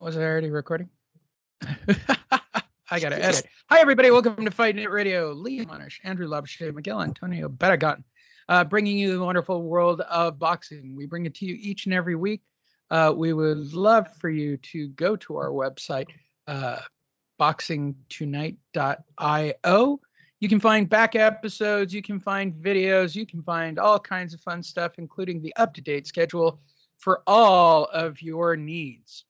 Was I already recording? I got to edit. Hi, everybody. Welcome to Fight Net Radio. Liam Monish, Andrew Labuschagne, Miguel Antonio Barragan, bringing you the wonderful world of boxing. We bring it to you each and every week. We would love for you to go to our website, boxingtonight.io. You can find back episodes, you can find videos, you can find all kinds of fun stuff, including the up-to-date schedule for all of your needs.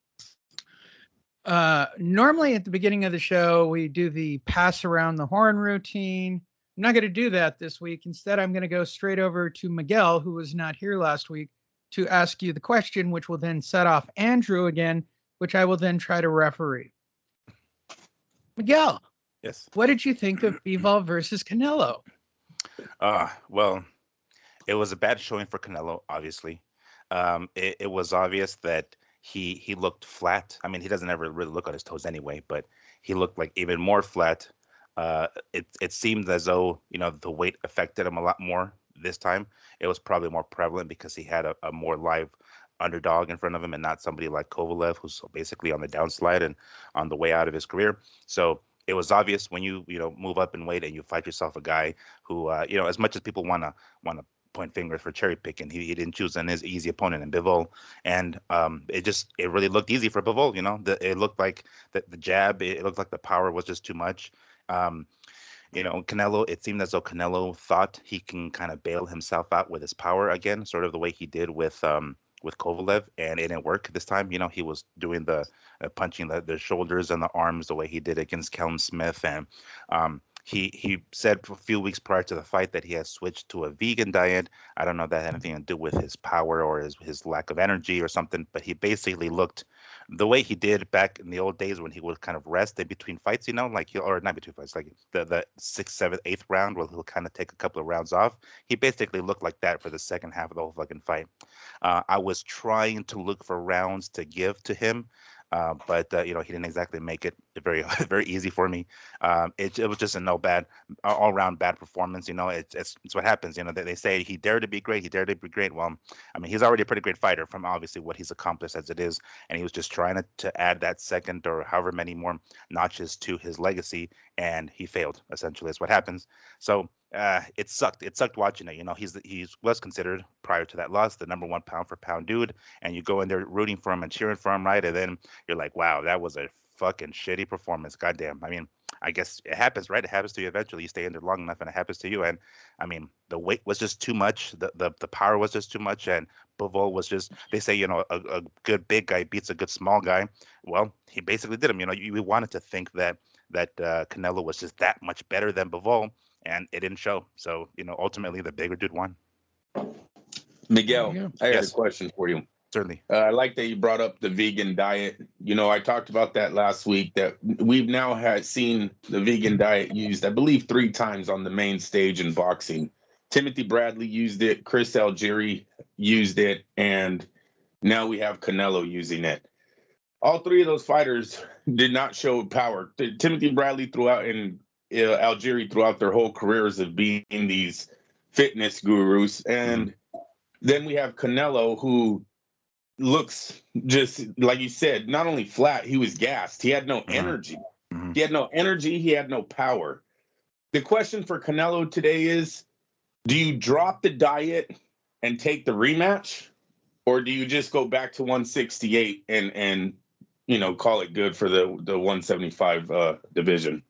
Normally at the beginning of the show, we do the pass around the horn routine. I'm not going to do that this week. Instead, I'm going to go straight over to Miguel, who was not here last week, to ask you the question, which will then set off Andrew again, which I will then try to referee. Miguel. Yes. What did you think of Bivol versus Canelo? Well, it was a bad showing for Canelo, obviously. It was obvious that he looked flat. I mean, he doesn't ever really look on his toes anyway, but he looked like even more flat. It seemed as though, the weight affected him a lot more this time. It was probably more prevalent because he had a more live underdog in front of him and not somebody like Kovalev, who's basically on the downslide and on the way out of his career. So it was obvious when you move up in weight and you fight yourself a guy who as much as people want to point fingers for cherry picking, he didn't choose an easy opponent in Bivol, and it really looked easy for Bivol. It looked like the jab, it looked like the power was just too much. Canelo, it seemed as though Canelo thought he can kind of bail himself out with his power again, sort of the way he did with Kovalev, and it didn't work this time. He was doing the punching the shoulders and the arms the way he did against Callum Smith, and he said a few weeks prior to the fight that he had switched to a vegan diet. I don't know if that had anything to do with his power or his lack of energy or something, but he basically looked the way he did back in the old days when he would kind of rest in between fights, or not between fights, like the sixth, seventh, eighth round where he'll kind of take a couple of rounds off. He basically looked like that for the second half of the whole fucking fight. I was trying to look for rounds to give to him, but he didn't exactly make it very very easy for me. It was just a all around bad performance. It's what happens. They say he dared to be great. He dared to be great. Well, I mean, he's already a pretty great fighter from obviously what he's accomplished as it is, and he was just trying to add that second or however many more notches to his legacy, and he failed. Essentially, is what happens. So. It sucked. It sucked watching it. He was considered prior to that loss the number one pound for pound dude, and you go in there rooting for him and cheering for him, right? And then you're like, wow, that was a fucking shitty performance. Goddamn. I mean, I guess it happens, right? It happens to you eventually. You stay in there long enough, and it happens to you. And I mean, the weight was just too much. The power was just too much, and Bivol was just. They say a good big guy beats a good small guy. Well, he basically did him. You wanted to think that Canelo was just that much better than Bivol, and it didn't show. So, ultimately the bigger dude won. Miguel, I had a question for you. Certainly. I like that you brought up the vegan diet. I talked about that last week, that we've now seen the vegan diet used, I believe, 3 times on the main stage in boxing. Timothy Bradley used it, Chris Algieri used it, and now we have Canelo using it. All 3 of those fighters did not show power. Timothy Bradley throughout and Algieri throughout their whole careers of being these fitness gurus. And then we have Canelo, who looks just, like you said, not only flat, he was gassed. He had no energy. He had no energy. He had no power. The question for Canelo today is, do you drop the diet and take the rematch? Or do you just go back to 168 and call it good for the 175 division?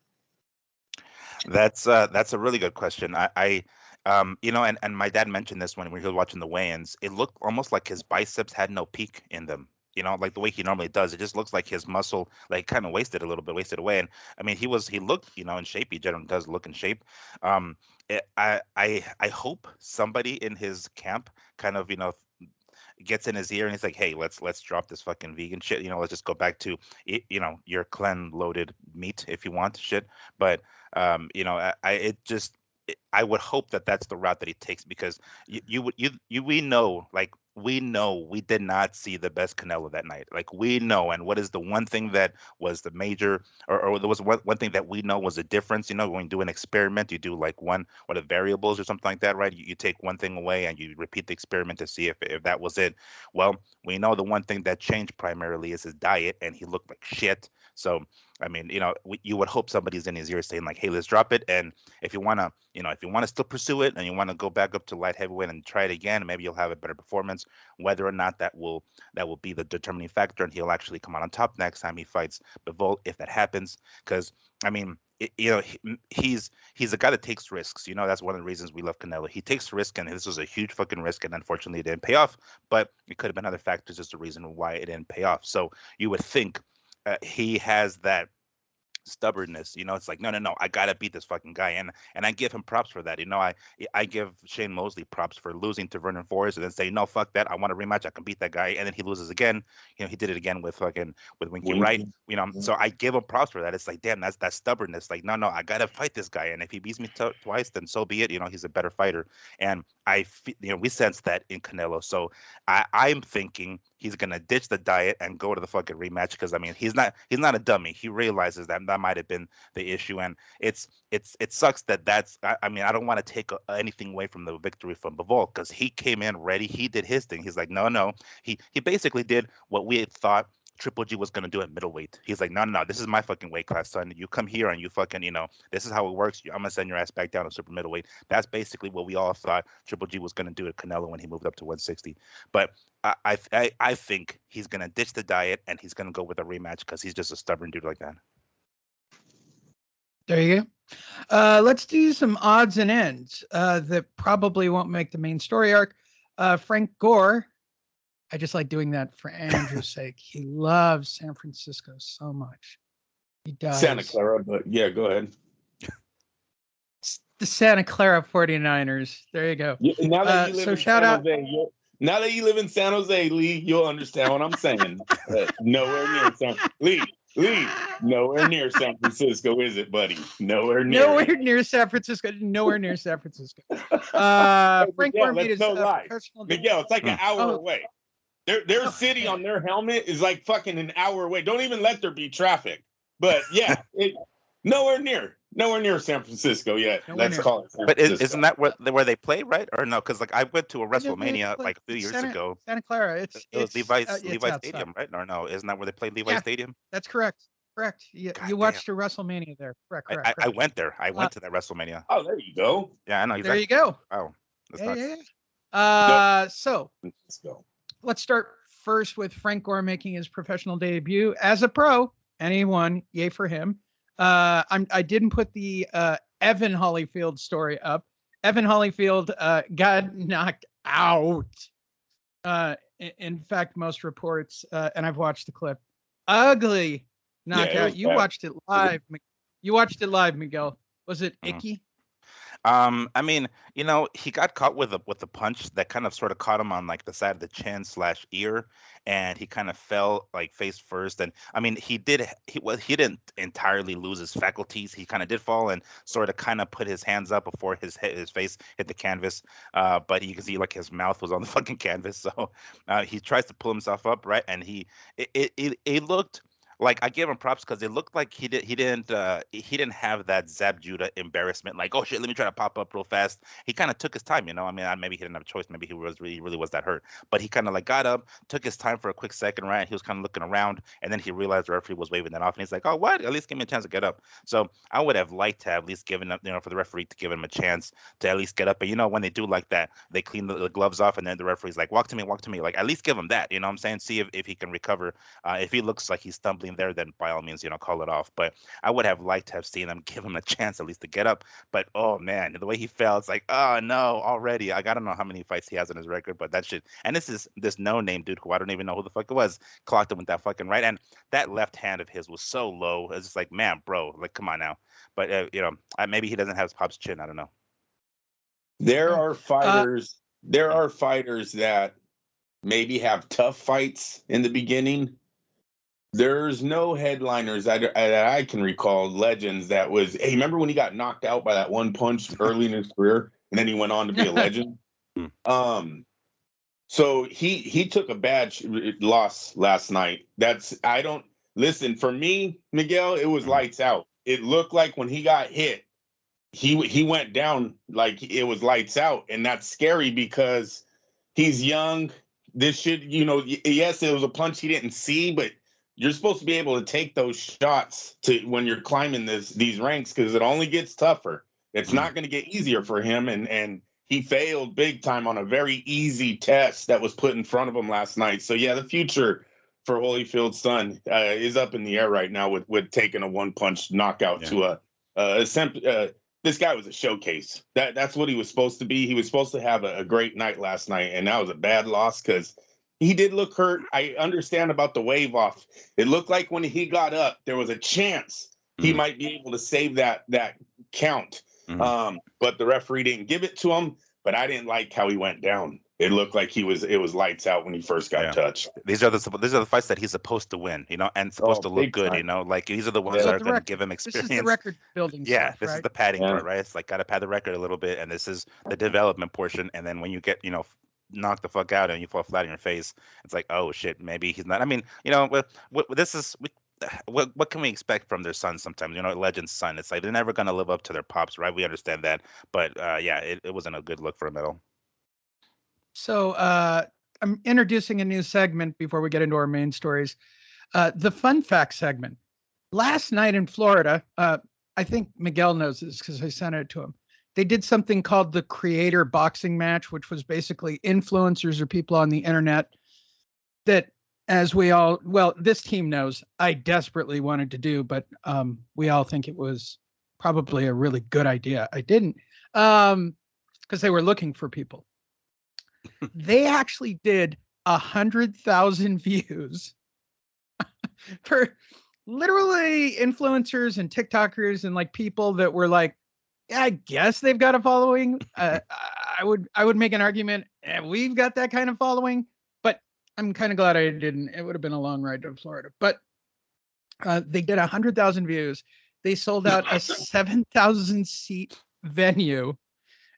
That's a really good question. And my dad mentioned this when he was watching the weigh-ins. It looked almost like his biceps had no peak in them. Like the way he normally does. It just looks like his muscle, like, kind of wasted away. And I mean, he looked, in shape. He generally does look in shape. I hope somebody in his camp kind of, gets in his ear and he's like, hey, let's drop this fucking vegan shit. Let's just go back to, your clen loaded meat if you want shit. But, I would hope that that's the route that he takes, because we know, like, we know we did not see the best Canelo that night. Like we know, and what is the one thing that was the major, or there was one thing that we know was a difference. You know, when you do an experiment, you do like one what the variables or something like that, right? You take one thing away and you repeat the experiment to see if that was it. Well, we know the one thing that changed primarily is his diet, and he looked like shit. So I mean, you know, you would hope somebody's in his ear saying like, "Hey, let's drop it." And if you wanna, you know, if you wanna still pursue it and you wanna go back up to light heavyweight and try it again, maybe you'll have a better performance. Whether or not that will be the determining factor, and he'll actually come out on top next time he fights Bivol, if that happens. Because I mean, you know, he's a guy that takes risks. You know, that's one of the reasons we love Canelo. He takes risk, and this was a huge fucking risk, and unfortunately, it didn't pay off. But it could have been other factors as the reason why it didn't pay off. So you would think he has that stubbornness. You know, it's like, no, no, no, I gotta beat this fucking guy, and I give him props for that. You know, I give Shane Mosley props for losing to Vernon Forrest and then say, no, fuck that, I want a rematch, I can beat that guy, and then he loses again. You know, he did it again with Winky Wright. You know, so I give him props for that. It's like, damn, that's that stubbornness. Like, no, no, I gotta fight this guy, and if he beats me twice, then so be it. You know, he's a better fighter, and you know, we sense that in Canelo. So I'm thinking he's gonna ditch the diet and go to the fucking rematch, because I mean, he's not a dummy. He realizes that might have been the issue, and it sucks that's. I mean, I don't want to take anything away from the victory from Bivol, because he came in ready. He did his thing. He's like, no, no. He basically did what we had thought Triple G was gonna do at middleweight. He's like, no, no, no, this is my fucking weight class, son. You come here and you fucking, you know, this is how it works. I'm gonna send your ass back down to super middleweight. That's basically what we all thought Triple G was gonna do at Canelo when he moved up to 160. But I think he's gonna ditch the diet and he's gonna go with a rematch, because he's just a stubborn dude like that. There you go. Let's do some odds and ends that probably won't make the main story arc. Frank Gore. I just like doing that for Andrew's sake. He loves San Francisco so much. He does. Santa Clara, but yeah, go ahead. The Santa Clara 49ers. There you go. Yeah, now that you live so in shout San out. Jose, now that you live in San Jose, Lee, you'll understand what I'm saying. Nowhere near Lee, nowhere near San Francisco, is it, buddy? Nowhere near. Nowhere near San Francisco. Nowhere near San Francisco. Hey, Frank Miguel, Gore made his professional. Miguel, it's like an hour away. Their city on their helmet is like fucking an hour away. Don't even let there be traffic. But yeah, nowhere near San Francisco yet. Let's call it San Francisco. Isn't that where they play, right? Or no? Because like I went to a WrestleMania like a few years ago. Santa Clara. It was Levi's Stadium, right? Or no? Isn't that where they played Levi's Stadium? That's correct. Correct. You watched a WrestleMania there. Correct. I went there. I went to that WrestleMania. Oh, there you go. Yeah, I know. There you go. Oh, that's nuts. Yeah. So let's go. Let's start first with Frank Gore making his professional debut as a pro. Anyone, yay for him. I didn't put the Evan Holyfield story up. Evan Holyfield got knocked out. In fact, most reports, and I've watched the clip, ugly knockout. You watched it live. You watched it live, Miguel. Was it icky? I mean, you know, he got caught with a punch that kind of sort of caught him on like the side of the chin / ear, and he kind of fell like face first. And I mean, he didn't entirely lose his faculties. He kind of did fall and sort of kind of put his hands up before his face hit the canvas. But you can see like his mouth was on the fucking canvas. So he tries to pull himself up, right? And it looked. Like I gave him props because it looked like he didn't have that Zab Judah embarrassment. Like, oh shit, let me try to pop up real fast. He kind of took his time, you know. I mean, maybe he didn't have a choice. Maybe he really was that hurt. But he kind of like got up, took his time for a quick second, right? He was kind of looking around, and then he realized the referee was waving that off, and he's like, oh what? At least give me a chance to get up. So I would have liked to have at least given up, you know, for the referee to give him a chance to at least get up. And you know, when they do like that, they clean the gloves off, and then the referee's like, walk to me. Like at least give him that. You know what I'm saying? See if he can recover. If he looks like he's stumbling there, then by all means, you know, call it off. But I would have liked to have seen him give him a chance at least to get up. But oh man, the way he fell, it's like, oh no, already. I gotta know how many fights he has in his record, but that shit. And this no-name dude who I don't even know who the fuck it was, clocked him with that fucking right. And that left hand of his was so low. It's just like, man, bro, like come on now. But you know, maybe he doesn't have Pop's chin. I don't know. There are fighters. There are fighters that maybe have tough fights in the beginning. There's no headliners that I can recall, legends that was, hey, remember when he got knocked out by that one punch early in his career and then he went on to be a legend? So he took a bad loss last night. Listen, for me, Miguel, it was lights out. It looked like when he got hit, he went down like it was lights out, and that's scary because he's young. This should, yes, it was a punch he didn't see, but you're supposed to be able to take those shots to when you're climbing these ranks, because it only gets tougher. It's not going to get easier for him, and he failed big time on a very easy test that was put in front of him last night. So yeah, the future for Holyfield Sun is up in the air right now with taking a one-punch knockout to this guy was a showcase. That's what he was supposed to be. He was supposed to have a great night last night, and that was a bad loss because he did look hurt. I understand about the wave off. It looked like when he got up, there was a chance he might be able to save that count. But the referee didn't give it to him. But I didn't like how he went down. It looked like it was lights out when he first got touched. These are the fights that he's supposed to win, and supposed to look good, Like these are the ones that are going to give him experience. This is the record building. Yeah, stuff, this right? is the padding part, right? It's like got to pad the record a little bit, and this is the development portion. And then when you get, knocked the fuck out and you fall flat on your face, it's like, oh shit, maybe he's not. I mean, what can we expect from their son sometimes? Legend's son. It's like they're never going to live up to their pops, right? We understand that. But it wasn't a good look for him at all. So I'm introducing a new segment before we get into our main stories. The fun fact segment. Last night in Florida, I think Miguel knows this because I sent it to him. They did something called the Creator Boxing Match, which was basically influencers or people on the internet that, as this team knows, I desperately wanted to do, but we all think it was probably a really good idea. I didn't, because they were looking for people. They actually did 100,000 views for literally influencers and TikTokers and like people that were like, yeah, I guess they've got a following. I would make an argument, we've got that kind of following, but I'm kind of glad I didn't. It would have been a long ride to Florida. But they did 100,000 views. They sold out a 7,000 seat venue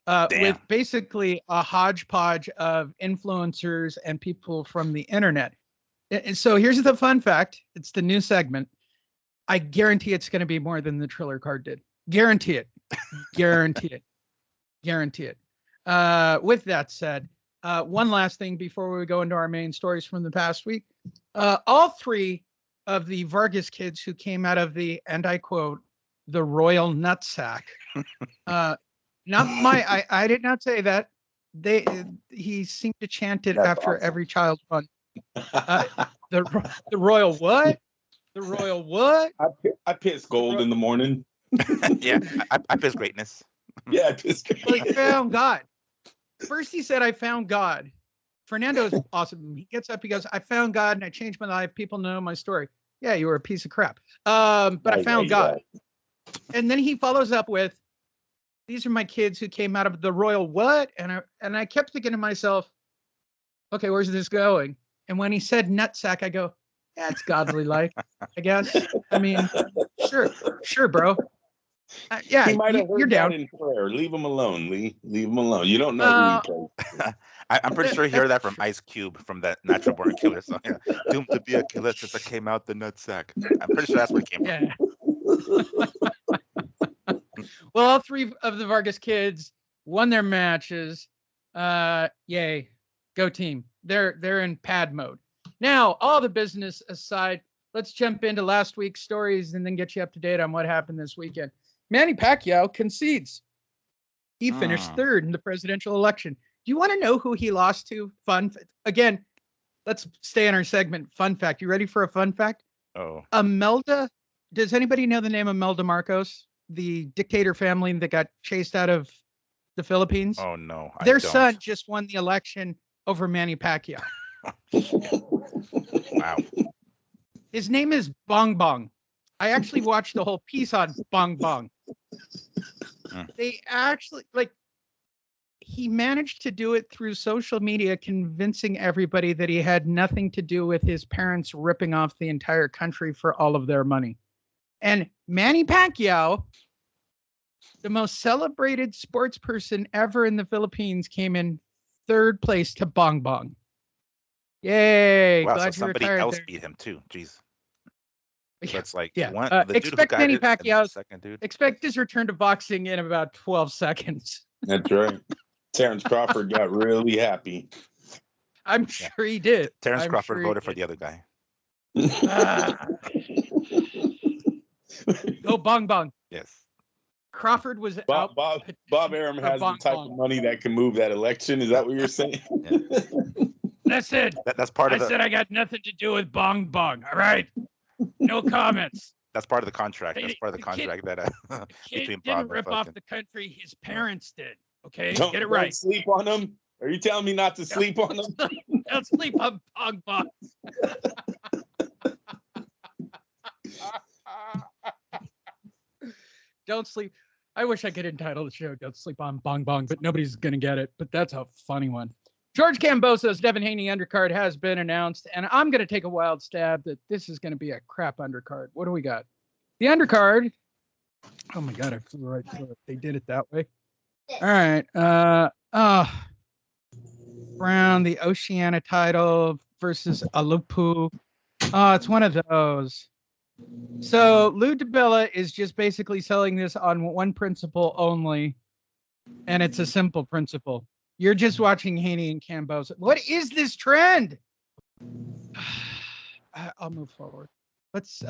with basically a hodgepodge of influencers and people from the internet. And so here's the fun fact. It's the new segment. I guarantee it's going to be more than the Triller card did. Guarantee it. Guarantee it. Guarantee it. With that said, one last thing before we go into our main stories from the past week. All three of the Vargas kids who came out of the, and I quote, the royal nutsack. I did not say that. He seemed to chant it after every child won. The royal what? The royal what? I piss gold in the morning. Yeah, I piss greatness. Yeah, I piss greatness. Well, he found God. First he said, I found God. Fernando is awesome. He gets up, he goes, I found God and I changed my life. People know my story. Yeah, you were a piece of crap. But I found God. And then he follows up with, these are my kids who came out of the royal what? And I kept thinking to myself, okay, where's this going? And when he said nutsack, I go, yeah, it's godly like, I guess. I mean, sure, bro. Yeah, he might have heard you're down. in prayer. Leave him alone, Lee. Leave him alone. You don't know who he plays. I'm pretty sure he heard that from Ice Cube from that Natural Born Killer song. Yeah. Doomed to be a killer since I came out the nutsack. I'm pretty sure that's where it came from. Well, all three of the Vargas kids won their matches. Yay. Go team. They're in pad mode. Now, all the business aside, let's jump into last week's stories and then get you up to date on what happened this weekend. Manny Pacquiao concedes. He finished third in the presidential election. Do you want to know who he lost to? Again, let's stay in our segment. Fun fact. You ready for a fun fact? Oh. Imelda. Does anybody know the name Imelda Marcos? The dictator family that got chased out of the Philippines? Oh, no. Their son just won the election over Manny Pacquiao. Wow. His name is Bong Bong. I actually watched the whole piece on Bong Bong. They actually, he managed to do it through social media, convincing everybody that he had nothing to do with his parents ripping off the entire country for all of their money. And Manny Pacquiao, the most celebrated sports person ever in the Philippines, came in third place to Bong Bong. Yay! Wow, so Glad you somebody retired else there. beat him too. Jeez. So Yeah, it's like yeah. the dude who Expect got Manny it and then the Pacquiao. second dude. Expect his return to boxing in about 12 seconds. That's right. Terrence Crawford got really happy. I'm Yeah. sure he did. Terrence I'm Crawford sure voted he for did. the other guy. Go bong bong. Yes. Crawford was out. Bob Arum for a has the bong type bong. of money that can move that election. Is that what you're saying? Yeah. Listen, That's part I of the. said I got nothing to do with bong bong. All right, no comments. That's part of the contract. Hey, That's part of the the kid- contract that The kid between didn't Bob and rip off fucking. the country. His parents did. Okay, Don't, get it don't right. sleep on him. Are you telling me not to sleep on him? Don't sleep on bong bong. Don't sleep. I wish I could entitle the show "Don't Sleep on Bong Bong," but nobody's gonna get it. But that's a funny one. George Kambosos Devin Haney undercard has been announced, and I'm gonna take a wild stab that this is gonna be a crap undercard. What do we got? The undercard. Oh my god, I flew right through it. They did it that way. All right. Brown, the Oceania title versus Alupu. Oh, it's one of those. So Lou DiBella is just basically selling this on one principle only, and it's a simple principle. You're just watching Haney and Kambosos. What is this trend? I'll move forward. Let's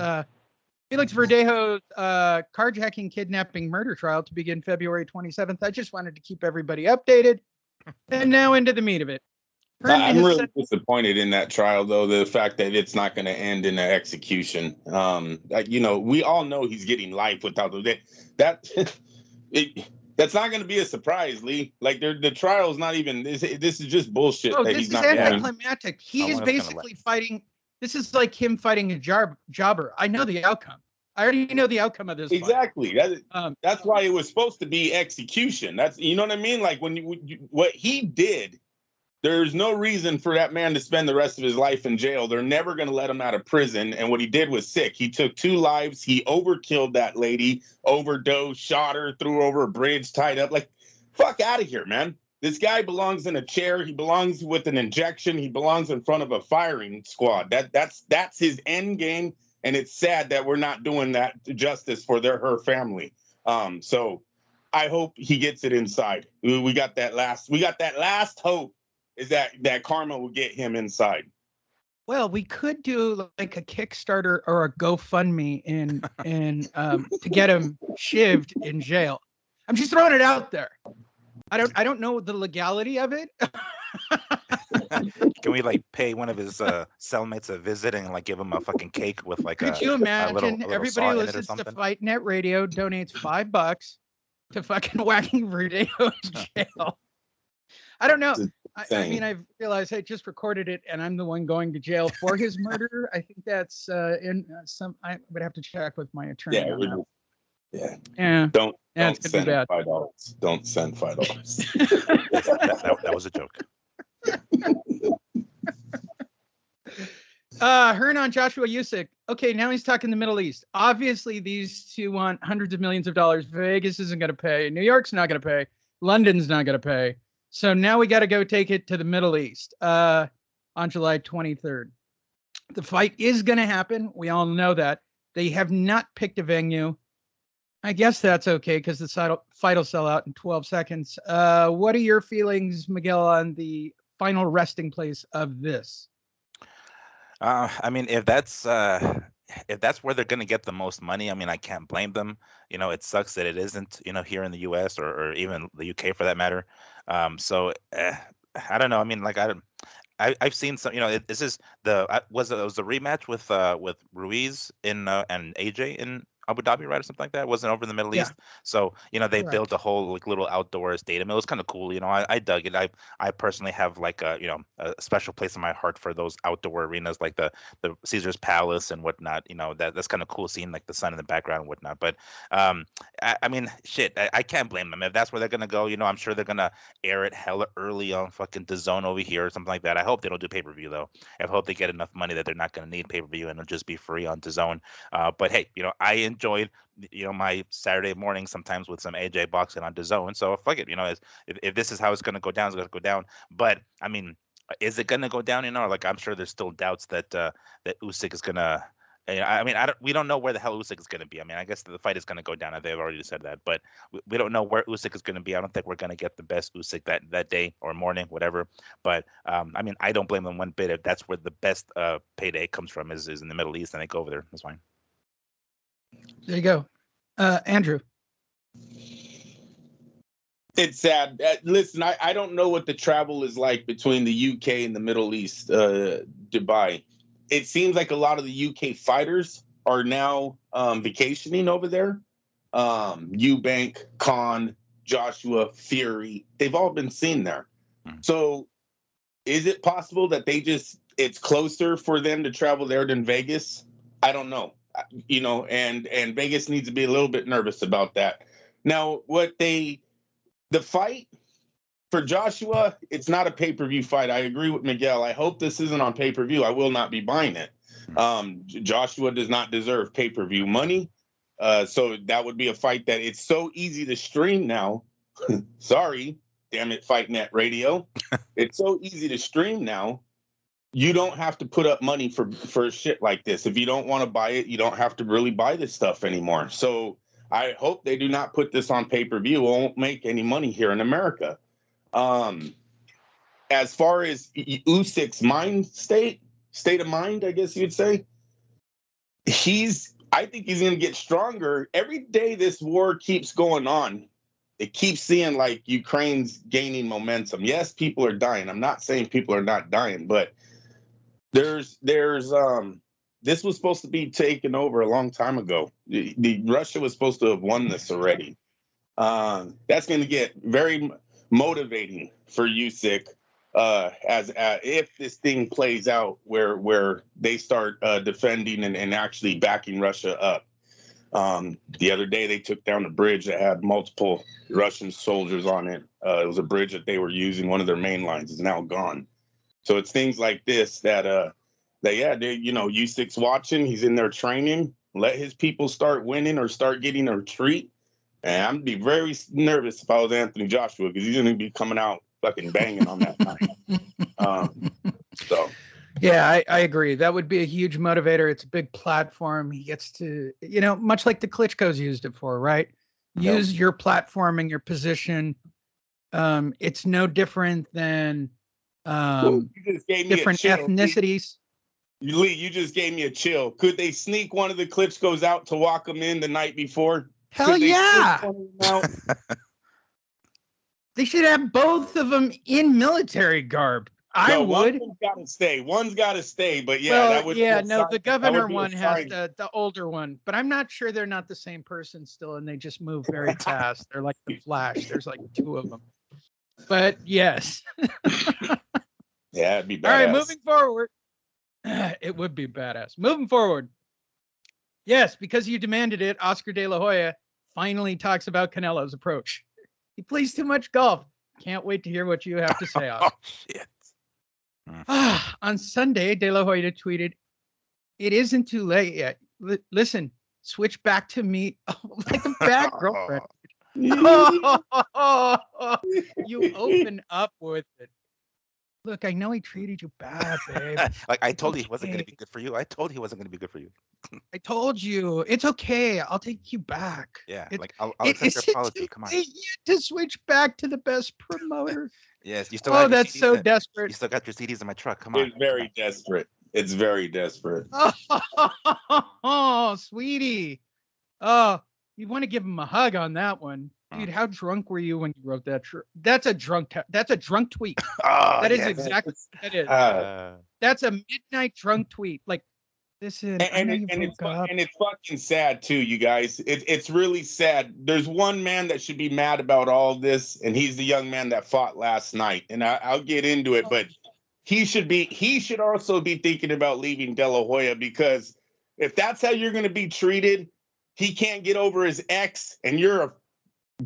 Felix Verdejo's carjacking, kidnapping, murder trial to begin February 27th. I just wanted to keep everybody updated. And now into the meat of it. I'm really disappointed in that trial, though. The fact that it's not going to end in an execution. We all know he's getting life without that's not going to be a surprise, Lee. Like the trial is not even. This is just bullshit. Oh, that this he's is not going. anticlimactic. He is long is it gonna basically fighting. This is like him fighting a jobber. I know the outcome. I already know the outcome of this. Exactly. That's why it was supposed to be execution. That's, you know what I mean? Like what he did. There's no reason for that man to spend the rest of his life in jail. They're never going to let him out of prison. And what he did was sick. He took 2 lives. He overkilled that lady, overdosed, shot her, threw over a bridge, tied up. Like, fuck out of here, man. This guy belongs in a chair. He belongs with an injection. He belongs in front of a firing squad. That's his end game. And it's sad that we're not doing that justice for her family. So I hope he gets it inside. We got that last hope. Is that karma will get him inside. Well, we could do like a Kickstarter or a GoFundMe to get him shivved in jail. I'm just throwing it out there. I don't know the legality of it. Can we like pay one of his cellmates a visit and like give him a fucking cake with like Could you imagine a little everybody who saw in it or listens to something? Fight Net Radio donates $5 to fucking whacking Verdejo in jail? I don't know. I mean, I've realized I just recorded it, and I'm the one going to jail for his murder. I think that's in some. I would have to check with my attorney. Yeah. Don't send $5. Don't send $5. that was a joke. Hearn on Joshua Usyk. Okay, now he's talking the Middle East. Obviously, these two want hundreds of millions of dollars. Vegas isn't going to pay. New York's not going to pay. London's not going to pay. So now we got to go take it to the Middle East on July 23rd. The fight is going to happen. We all know that. They have not picked a venue. I guess that's okay because the fight will sell out in 12 seconds. What are your feelings, Miguel, on the final resting place of this? I mean, if that's where they're going to get the most money, I mean, I can't blame them. You know, it sucks that it isn't, here in the U.S. or even the U.K. for that matter. I don't know. I mean, like I've seen some. This is it was the rematch with Ruiz and AJ in Abu Dhabi, right, or something like that. It wasn't over in the Middle East. So they built a whole like little outdoor stadium. It was kind of cool. I dug it. I personally have like a special place in my heart for those outdoor arenas, like the Caesar's Palace and whatnot. That's kind of cool seeing like the sun in the background and whatnot. But I mean, shit, I can't blame them if that's where they're gonna go. I'm sure they're gonna air it hella early on fucking DAZN over here or something like that. I hope they don't do pay-per-view though. I hope they get enough money that they're not gonna need pay-per-view and it'll just be free on DAZN. But hey, I enjoyed my Saturday morning sometimes with some AJ boxing on DAZN. So fuck it, if this is how it's gonna go down, it's gonna go down. But I mean, Is it gonna go down? Like I'm sure there's still doubts that that Usyk is gonna. I mean, we don't know where the hell Usyk is going to be. I mean, I guess the fight is going to go down. They've already said that, but we don't know where Usyk is going to be. I don't think we're going to get the best Usyk that day or morning, whatever. But I mean, I don't blame them one bit. If that's where the best payday comes from is in the Middle East, and they go over there. That's fine. There you go, Andrew. It's sad. Listen, I don't know what the travel is like between the UK and the Middle East, Dubai. It seems like a lot of the UK fighters are now vacationing over there. Eubank, Khan, Joshua, Fury, they've all been seen there. So is it possible that it's closer for them to travel there than Vegas? I don't know. And Vegas needs to be a little bit nervous about that. Now, the fight for Joshua, it's not a pay-per-view fight. I agree with Miguel. I hope this isn't on pay-per-view. I will not be buying it. Joshua does not deserve pay-per-view money. So that would be a fight that it's so easy to stream now. Sorry, damn it, Fight Net Radio. It's so easy to stream now. You don't have to put up money for shit like this. If you don't want to buy it, you don't have to really buy this stuff anymore. So I hope they do not put this on pay-per-view. It won't make any money here in America. As far as Usyk's state of mind, I guess you'd say, I think he's going to get stronger. Every day this war keeps going on, it keeps seeing like Ukraine's gaining momentum. Yes, people are dying. I'm not saying people are not dying, but there's this was supposed to be taken over a long time ago. The Russia was supposed to have won this already. That's going to get very motivating for Usyk as if this thing plays out where they start defending and actually backing Russia up. The other day they took down a bridge that had multiple Russian soldiers on it. It was a bridge that they were using. One of their main lines is now gone. So it's things like this Usyk's watching. He's in there training. Let his people start winning or start getting a retreat. And I'm be very nervous if I was Anthony Joshua, because he's going to be coming out fucking banging on that night. Yeah, I agree. That would be a huge motivator. It's a big platform. He gets to, much like the Klitschko's used it for, right? Use your platform and your position. It's no different than different ethnicities. Lee, you just gave me a chill. Could they sneak one of the Klitschko's out to walk him in the night before? Hell yeah. They should have both of them in military garb. I would. One's got to stay. But yeah, well, that would. Yeah, no, the governor one has the older one, but I'm not sure they're not the same person still, and they just move very fast. They're like the Flash. There's like two of them. But yes. Yeah, it'd be badass. All right, moving forward. It would be badass. Moving forward. Yes, because you demanded it, Oscar De La Hoya finally talks about Canelo's approach. He plays too much golf. Can't wait to hear what you have to say, Oscar. Shit. On Sunday, De La Hoya tweeted, "It isn't too late yet. Listen, switch back to me like a bad girlfriend." You open up with it. Look, I know he treated you bad, babe. Like I told you he wasn't going to be good for you. I told you he wasn't going to be good for you. I told you. It's okay. I'll take you back. Yeah, I'll accept your apology. Come on. To switch back to the best promoter. Yes, you still. Oh, that's so desperate. You still got your CDs in my truck. Come on. It's very desperate. It's very desperate. Oh, sweetie. Oh, you want to give him a hug on that one. Dude, how drunk were you when you wrote that? That's a drunk tweet. That is exactly what that is. That's a midnight drunk tweet. Like, listen, and it's fucking sad too, you guys. It's really sad. There's one man that should be mad about all this, and he's the young man that fought last night. And I'll get into it, but he should also be thinking about leaving De La Hoya, because if that's how you're going to be treated, he can't get over his ex, and you're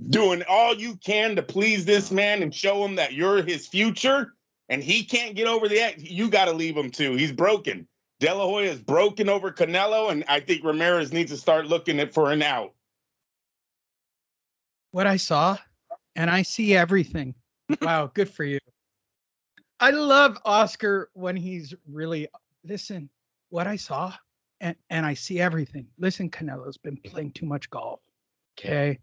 doing all you can to please this man and show him that you're his future, and he can't get over the ex. You got to leave him too. He's broken. De La Hoya is broken over Canelo, and I think Ramirez needs to start looking for an out. What I saw, and I see everything. Wow, good for you. I love Oscar when he's really, listen, what I saw, and I see everything. Listen, Canelo's been playing too much golf. Okay.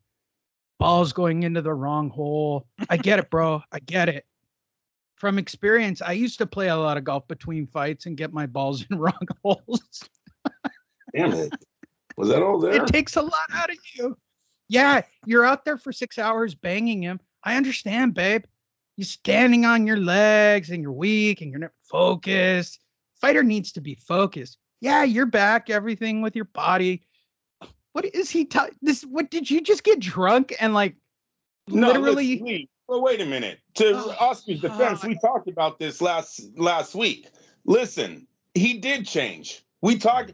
Ball's going into the wrong hole. I get it, bro. I get it. From experience, I used to play a lot of golf between fights and get my balls in wrong holes. Damn it. Was that all there? It takes a lot out of you. Yeah, you're out there for 6 hours banging him. I understand, babe. You're standing on your legs and you're weak and you're not focused. Fighter needs to be focused. Yeah, you're back, everything with your body. What is he this? What did you just get drunk and like literally? No, well, wait a minute. To Oscar's defense, we talked about this last week. Listen, he did change. We talked.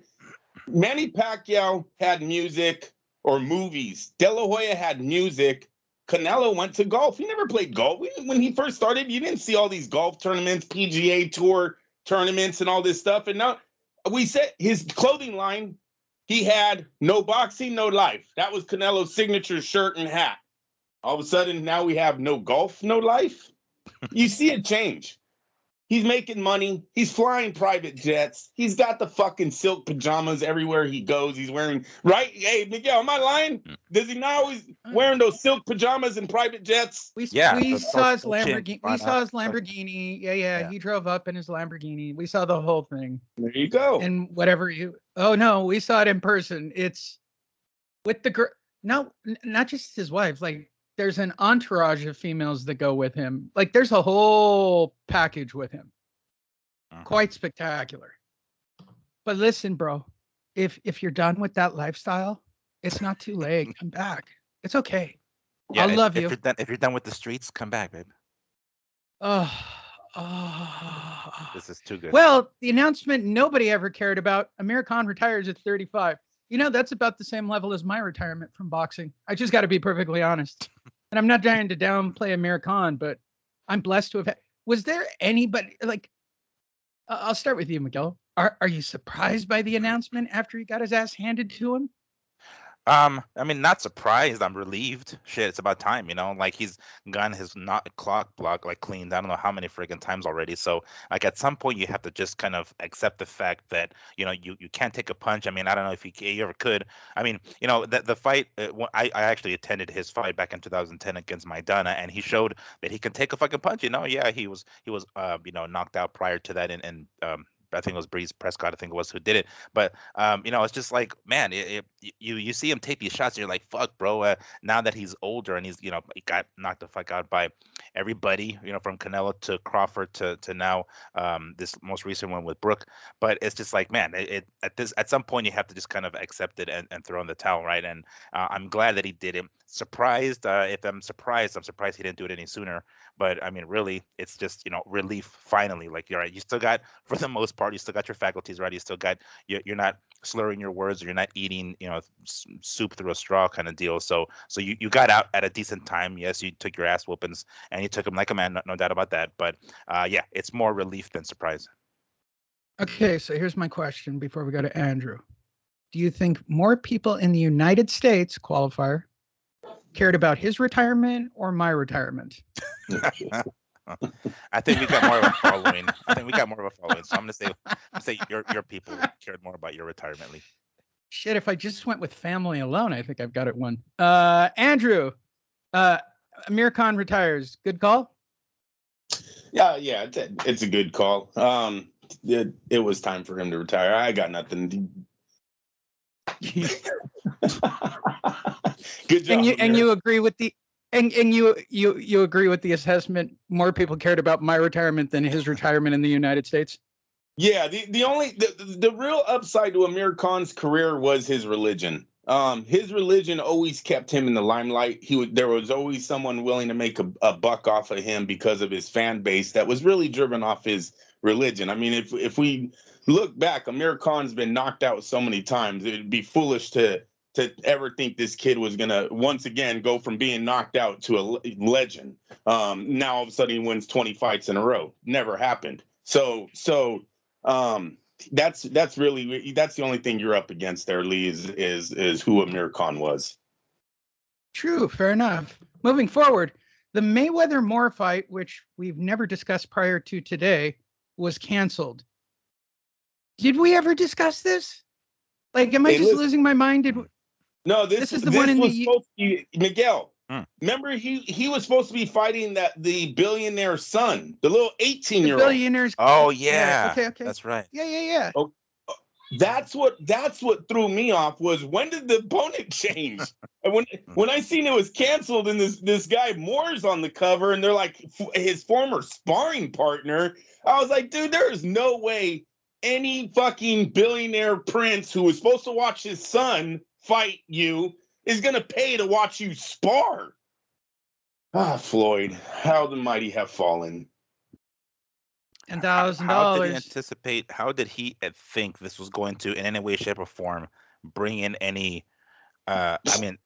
Manny Pacquiao had music or movies. De La Hoya had music. Canelo went to golf. He never played golf. When he first started, you didn't see all these golf tournaments, PGA Tour tournaments, and all this stuff. And now we said his clothing line, he had no boxing, no life. That was Canelo's signature shirt and hat. All of a sudden, now we have no golf, no life. You see it change. He's making money. He's flying private jets. He's got the fucking silk pajamas everywhere he goes. He's wearing, right? Hey, Miguel, am I lying? Does he not always wearing those silk pajamas and private jets? We saw his Lamborghini. We saw his Lamborghini. Yeah. He drove up in his Lamborghini. We saw the whole thing. There you go. And whatever you. Oh no, we saw it in person. It's with the girl. No, not just his wife. Like there's an entourage of females that go with him. Like there's a whole package with him. Quite spectacular. But listen, bro, if you're done with that lifestyle, it's not too late. Come back. It's okay. Yeah, I love you. If you're done with the streets, come back, babe. This is too good. Well, the announcement nobody ever cared about. Amir Khan retires at 35. You know, that's about the same level as my retirement from boxing. I just got to be perfectly honest. And I'm not trying to downplay Amir Khan, but I'm blessed to have had. Was there anybody like? I'll start with you, Miguel. Are you surprised by the announcement after he got his ass handed to him? I mean, not surprised. I'm relieved. Shit, it's about time, Like he's gotten his not clock block like cleaned. I don't know how many friggin' times already. So like at some point you have to just kind of accept the fact that you can't take a punch. I mean, I don't know if you ever could. I mean, the fight. I actually attended his fight back in 2010 against Maidana, and he showed that he can take a fucking punch. Yeah, he was knocked out prior to that, and I think it was Breeze Prescott, I think it was, who did it. But it's just like, man, you see him take these shots, and you're like, fuck, bro. Now that he's older and he's he got knocked the fuck out by everybody, from Canelo to Crawford to now this most recent one with Brook. But it's just like, man, at some point you have to just kind of accept it and throw in the towel, right? And I'm glad that he did it. Surprised, if I'm surprised he didn't do it any sooner. But I mean, really, it's just relief finally. Like you're right, you still got, for the most part, you still got your faculties right. You still got you're not slurring your words, or you're not eating soup through a straw kind of deal. So you got out at a decent time. Yes, you took your ass whoopings and you took them like a man, no doubt about that. But yeah, it's more relief than surprise. Okay, so here's my question before we go to Andrew. Do you think more people in the United States, qualifier, cared about his retirement or my retirement? I think we got more of a following. So I'm gonna say your people cared more about your retirement, Lee. Shit, if I just went with family alone, I think I've got it won. Andrew, Amir Khan retires. Good call? Yeah, it's a good call. It was time for him to retire. I got nothing. Good job. And you agree with the you agree with the assessment? More people cared about my retirement than his retirement in the United States. Yeah, the real upside to Amir Khan's career was his religion. His religion always kept him in the limelight. There was always someone willing to make a buck off of him because of his fan base that was really driven off his religion. I mean, if we look back, Amir Khan's been knocked out so many times. It'd be foolish to ever think this kid was gonna once again go from being knocked out to a legend. Now all of a sudden he wins 20 fights in a row. Never happened. So that's the only thing you're up against there, Lee, is who Amir Khan was. True, fair enough. Moving forward, The Mayweather Moore fight, which we've never discussed prior to today, was canceled. Did we ever discuss this? Like, am I just losing my mind? No, this is the one in was the supposed to be Miguel. Remember, he was supposed to be fighting the billionaire son, the little 18-year-old. Billionaires. Oh yeah. Okay. That's right. Yeah. Oh, that's what threw me off was when did the opponent change? And when I seen it was canceled and this guy Moore's on the cover and they're like his former sparring partner, I was like, dude, there is no way any fucking billionaire prince who was supposed to watch his son fight you is gonna pay to watch you spar. Floyd, how the mighty have fallen. $10,000. How did he anticipate? How did he think this was going to, in any way, shape, or form, bring in any?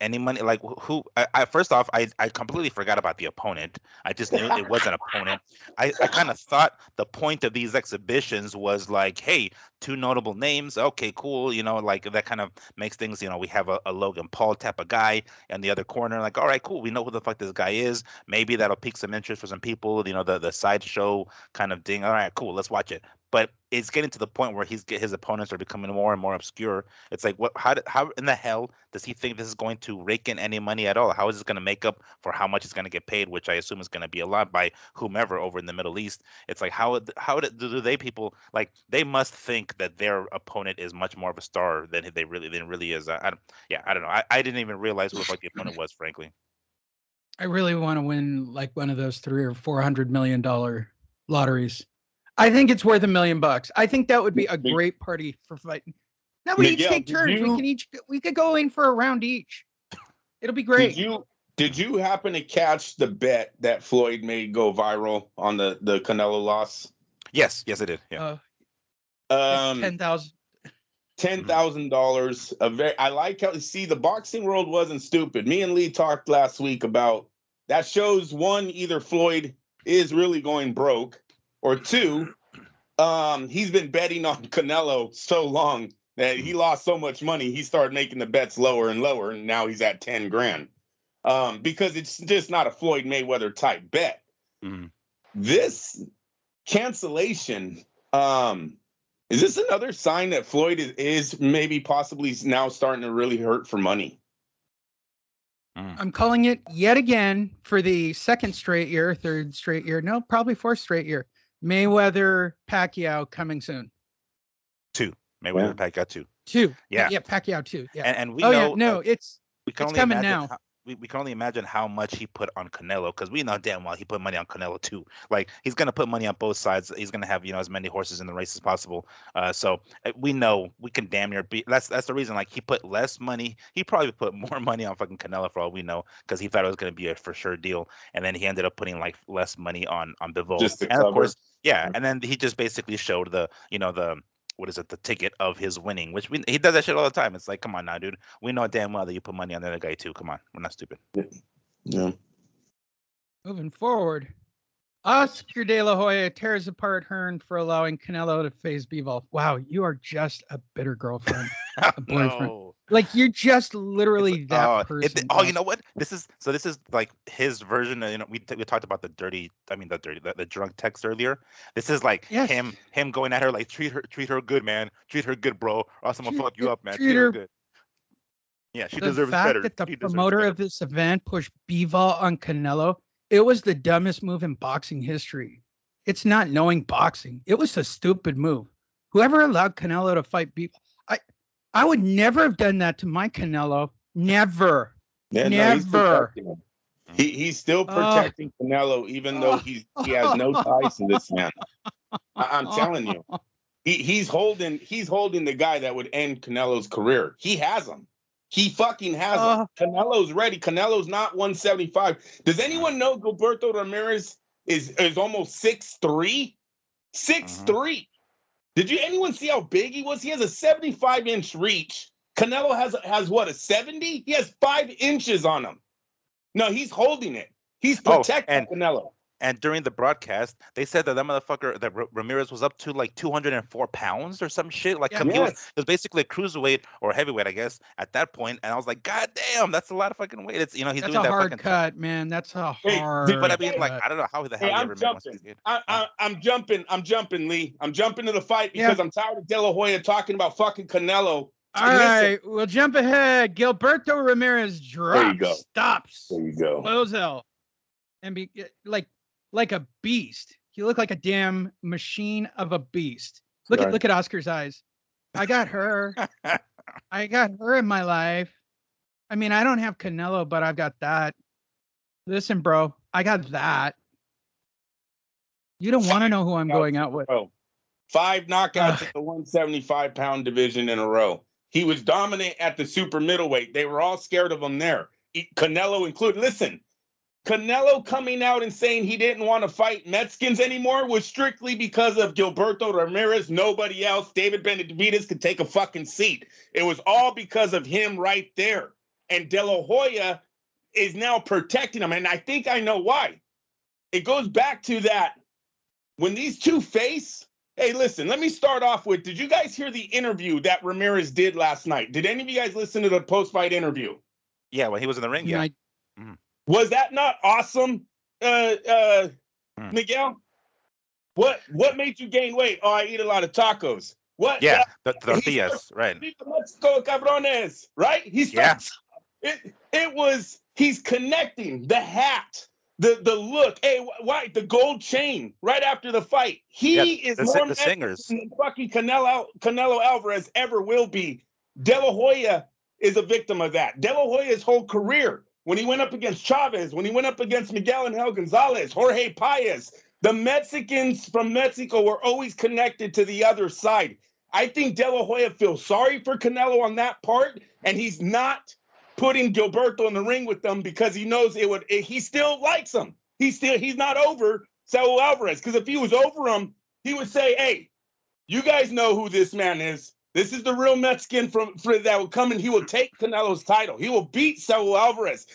Any money? Like who? First off, I completely forgot about the opponent. I just knew it was an opponent. I kind of thought the point of these exhibitions was like, hey, two notable names. Okay, cool. Like that kind of makes things. We have a Logan Paul type of guy in the other corner. Like, all right, cool. We know who the fuck this guy is. Maybe that'll pique some interest for some people. The sideshow kind of thing. All right, cool. Let's watch it. But it's getting to the point where his opponents are becoming more and more obscure. It's like, what? How in the hell does he think this is going to rake in any money at all? How is this going to make up for how much it's going to get paid, which I assume is going to be a lot by whomever over in the Middle East? It's like, how do they people like they must think that their opponent is much more of a star than they really is. I don't know. I didn't even realize who the fuck the opponent was, frankly. I really want to win like one of those $300 or $400 million lotteries. I think it's worth $1 million. I think that would be a great party for fighting. Now we each take turns. We could go in for a round each. It'll be great. Did you happen to catch the bet that Floyd made go viral on the Canelo loss? Yes, I did. Yeah. $10,000. $10,000. I like how the boxing world wasn't stupid. Me and Lee talked last week about that. Shows one, either Floyd is really going broke, or two, he's been betting on Canelo so long that he lost so much money, he started making the bets lower and lower, and now he's at 10 grand. Because it's just not a Floyd Mayweather type bet. Mm-hmm. This cancellation, is this another sign that Floyd is maybe possibly now starting to really hurt for money? I'm calling it yet again for the third straight year, probably fourth straight year. Mayweather Pacquiao coming soon. 2. Mayweather Pacquiao 2. 2. Yeah, Pacquiao 2. Yeah. And we know. Yeah, no, it's coming now. We can only imagine how much he put on Canelo, because we know damn well he put money on Canelo too. Like, he's gonna put money on both sides. He's gonna have as many horses in the race as possible. So we know we can damn near be. That's the reason. Like, he put less money. He probably put more money on fucking Canelo for all we know, because he thought it was gonna be a for sure deal, and then he ended up putting like less money on Bivol. Just and of course, and then he just basically showed the the ticket of his winning, which he does that shit all the time. It's like, come on now, dude. We know damn well that you put money on the other guy too. Come on, we're not stupid. Yeah. Moving forward, Oscar De La Hoya tears apart Hearn for allowing Canelo to face Bivol. Wow, you are just a bitter girlfriend, a boyfriend. No. Like, you're just literally that person. You know what? This is like his version of, we talked about the drunk text earlier. This is like him going at her like, treat her good, man. Treat her good, bro. Or else I'm gonna fuck you up, man. Treat her good. Yeah, she deserves better. The fact that the promoter of this event pushed Bivol on Canelo, it was the dumbest move in boxing history. It's not knowing boxing. It was a stupid move. Whoever allowed Canelo to fight Bivol, I would never have done that to my Canelo. Never. Yeah, never. No, he's still protecting Canelo, even though he has no ties to this man. I'm telling you. He's holding the guy that would end Canelo's career. He has him. He fucking has him. Canelo's ready. Canelo's not 175. Does anyone know Gilberto Ramirez is almost 6'3"? 6'3". Did anyone see how big he was? He has a 75-inch reach. Canelo has what, a 70? He has 5 inches on him. No, he's holding it. He's protecting Canelo. And during the broadcast, they said that motherfucker, that Ramirez was up to like 204 pounds or some shit. Like, Yeah. he was Yes. basically a cruiserweight or heavyweight, I guess, at that point. And I was like, God damn, that's a lot of fucking weight. It's, he's That's doing a that hard fucking. cut, man. That's a Hey, did But I hard mean, like, cut. I don't know how the Hey, hell he I'm ever made once jumping. he's good. I'm jumping. I'm jumping, Lee. I'm jumping to the fight Yeah. because I'm tired of De La Hoya talking about fucking Canelo. All right, we'll jump ahead. Gilberto Ramirez There you go. stops There you go. Bozell, and be like a beast. He looked like a damn machine of a beast. Look at Oscar's eyes. I got her. I got her in my life. I mean, I don't have Canelo, but I've got that. Listen, bro, I got that. You don't want to know who I'm going out with. 5 knockouts at the 175-pound division in a row. He was dominant at the super middleweight. They were all scared of him there. Canelo included. Listen, Canelo coming out and saying he didn't want to fight Mexicans anymore was strictly because of Gilberto Ramirez. Nobody else. David Benavidez could take a fucking seat. It was all because of him right there. And De La Hoya is now protecting him. And I think I know why. It goes back to that. When these two face, hey, listen, let me start off with, did you guys hear the interview that Ramirez did last night? Did any of you guys listen to the post-fight interview? Yeah, when he was in the ring, yeah. Was that not awesome, Miguel? What made you gain weight? Oh, I eat a lot of tacos. What? Yeah, the tortillas, right. Mexico, cabrones, right? He starts. Yeah. It was, he's connecting the hat. The look, hey, why the gold chain right after the fight? He is more the singers than fucking Canelo Alvarez ever will be. De La Hoya is a victim of that. De La Hoya's whole career, when he went up against Chavez, when he went up against Miguel Angel Gonzalez, Jorge Paez, the Mexicans from Mexico were always connected to the other side. I think De La Hoya feels sorry for Canelo on that part, and he's not putting Gilberto in the ring with them because he knows he still likes him. He's not over Saul Alvarez, because if he was over him, he would say, hey, you guys know who this man is. This is the real Mexican that will come, and he will take Canelo's title. He will beat Saul Alvarez.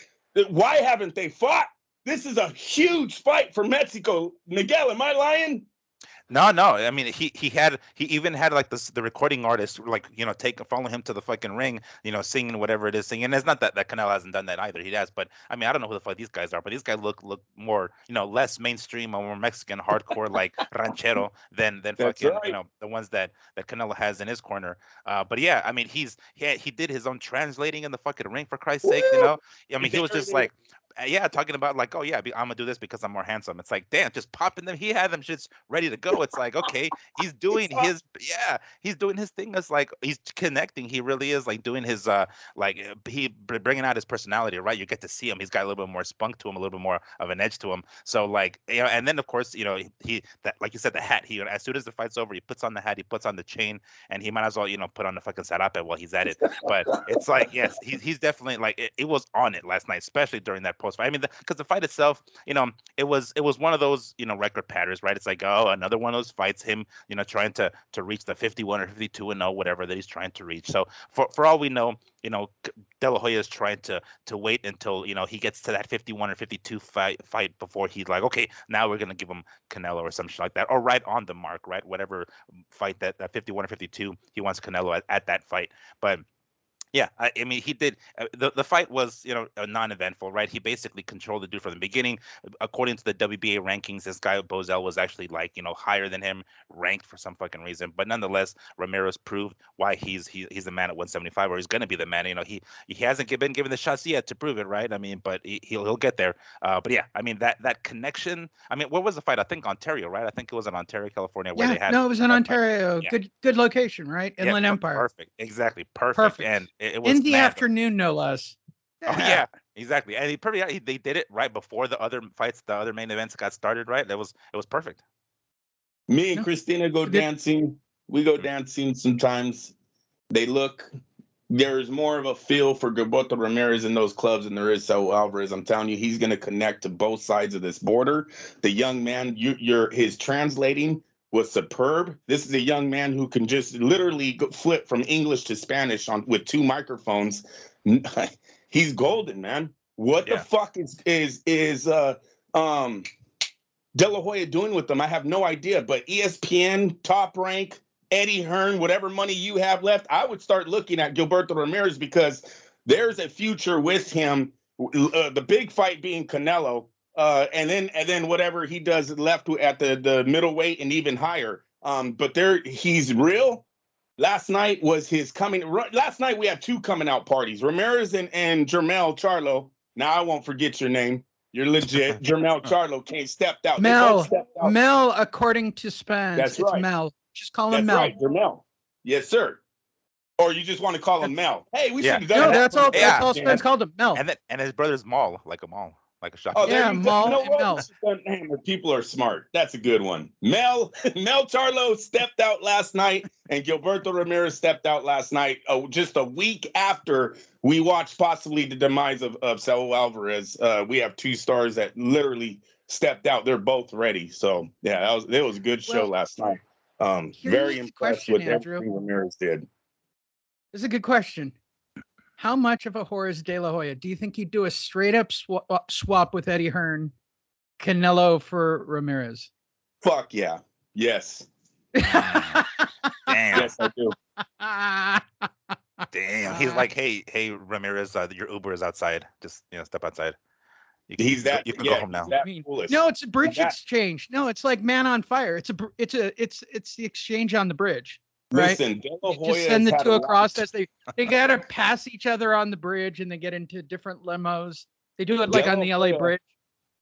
Why haven't they fought? This is a huge fight for Mexico. Miguel, am I lying? No. I mean, he even had like the recording artist, like, follow him to the fucking ring, singing whatever it is singing. And it's not that Canelo hasn't done that either. He has, but I mean, I don't know who the fuck these guys are, but these guys look more, less mainstream or more Mexican hardcore, like ranchero than fucking, right. The ones that Canelo has in his corner. But yeah, I mean, he did his own translating in the fucking ring, for Christ's sake, I mean, he was just like, yeah, talking about like, oh yeah, I'm gonna do this because I'm more handsome. It's like, damn, just popping them. He had them shits ready to go. It's like, okay, he's doing his thing. It's like he's connecting. He really is like doing his he bringing out his personality, right? You get to see him. He's got a little bit more spunk to him, a little bit more of an edge to him. So like, and then of course, he that, like you said, the hat. He, as soon as the fight's over, he puts on the hat, he puts on the chain, and he might as well put on the fucking sarape while he's at it. But it's like, yes, he's definitely like it was on it last night, especially during that post fight. I mean, because the fight itself, it was one of those record patterns, right? It's like, oh, another one of those fights, him trying to reach the 51 or 52-0, whatever that he's trying to reach. So for all we know, De La Hoya is trying to wait until he gets to that 51 or 52 fight before he's like, okay, now we're gonna give him Canelo or some shit like that, or right on the mark, right? Whatever fight that 51 or 52 he wants Canelo at that fight. But yeah, I mean, he did. The fight was, non-eventful, right? He basically controlled the dude from the beginning. According to the WBA rankings, this guy Bozell was actually like, higher than him, ranked for some fucking reason. But nonetheless, Ramirez proved why he's the man at 175, or he's going to be the man. He hasn't been given the shots yet to prove it, right? I mean, but he'll get there. But yeah, I mean that connection. I mean, what was the fight? I think Ontario, right? I think it was in Ontario, California, where they had. No, it was in Ontario. Yeah. Good location, right? Inland Empire. Perfect, exactly, perfect. And it was in the afternoon, no less. Yeah. Oh yeah, exactly. And they did it right before the other fights, the other main events got started. Right, it was perfect. Me and Christina go dancing. We go dancing sometimes. There's more of a feel for Gilberto Ramirez in those clubs than there is Saul Alvarez. I'm telling you, he's going to connect to both sides of this border. The young man, his translating was superb. This is a young man who can just literally flip from English to Spanish with 2 microphones. He's golden, man. What the fuck is De La Hoya doing with them? I have no idea. But ESPN, Top Rank, Eddie Hearn, whatever money you have left, I would start looking at Gilberto Ramirez because there's a future with him. The big fight being Canelo, and then whatever he does left at the middleweight and even higher. But he's real. Last night was his coming. Last night we had two coming out parties. Ramirez and Jermell Charlo. Now I won't forget your name. You're legit. Jermell Charlo stepped out. Mel, according to Spence. That's right. Mel. Just call him Mel. That's right, Jermell. Yes, sir. Or you just want to call him Mel? Hey, we should have done that. That's all Spence called him, Mel. And his brother's Maul, like a Maul. Like a shot. Oh, yeah, Mel. People are smart. That's a good one. Mel Charlo stepped out last night, and Gilberto Ramirez stepped out last night, just a week after we watched possibly the demise of Saul Alvarez. We have two stars that literally stepped out. They're both ready. So, yeah, it was a good show last night. Very impressed with everything Ramirez did. This is a good question. How much of a whore is De La Hoya? Do you think he'd do a straight up swap with Eddie Hearn, Canelo for Ramirez? Fuck yeah. Yes. Damn. Yes, I do. Damn. He's like, hey, Ramirez, your Uber is outside. Just step outside. You can go home now. No, it's a bridge exchange. No, it's like Man on Fire. It's the exchange on the bridge. Right? Listen, De La Hoya just send the two across as they gotta pass each other on the bridge, and they get into different limos. They do it like on the LA bridge.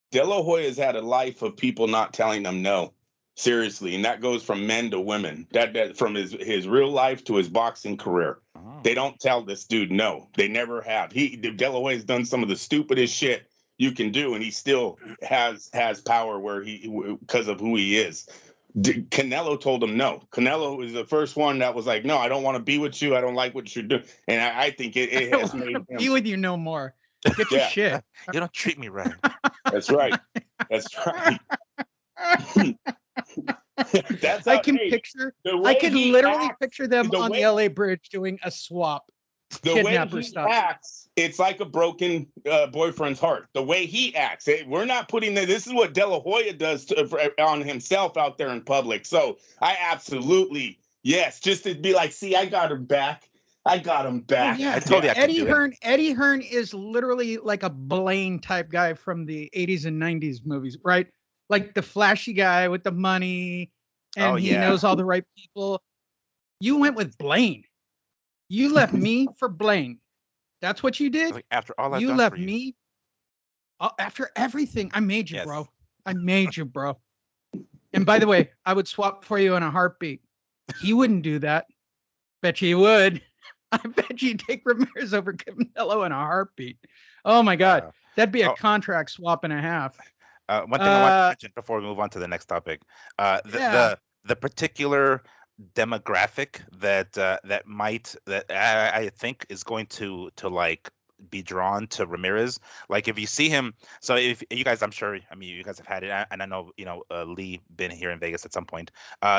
De La Hoya has had a life of people not telling them no. Seriously, and that goes from men to women. That from his real life to his boxing career. Oh. They don't tell this dude no. They never have. De La Hoya's done some of the stupidest shit you can do, and he still has power because of who he is. Canelo told him no. Canelo was the first one that was like, no, I don't want to be with you. I don't like what you're doing. And I think it has made him be with you no more. Get your shit. You don't treat me right. That's right. That's right. I can literally picture them on the LA bridge doing a swap. The way he acts, it's like a broken boyfriend's heart. The way he acts, we're not putting this is what De La Hoya does on himself out there in public. So I absolutely, yes, just to be like, see, I got him back. I got him back. Oh, yeah. I told you Eddie Hearn is literally like a Blaine type guy from the 80s and 90s movies, right? Like the flashy guy with the money, and he knows all the right people. You went with Blaine. You left me for Blaine. That's what you did? Like after all you left me after everything. I made you, bro. I made you, bro. And by the way, I would swap for you in a heartbeat. He wouldn't do that. Bet you he would. I bet you'd take Ramirez over Canelo in a heartbeat. Oh my God. That'd be a contract swap and a half. One thing I want to mention before we move on to the next topic. The particular demographic that I think is going to like be drawn to Ramirez. Like if you see him, so if you guys, I'm sure, I mean, you guys have had it, and I know, Lee been here in Vegas at some point.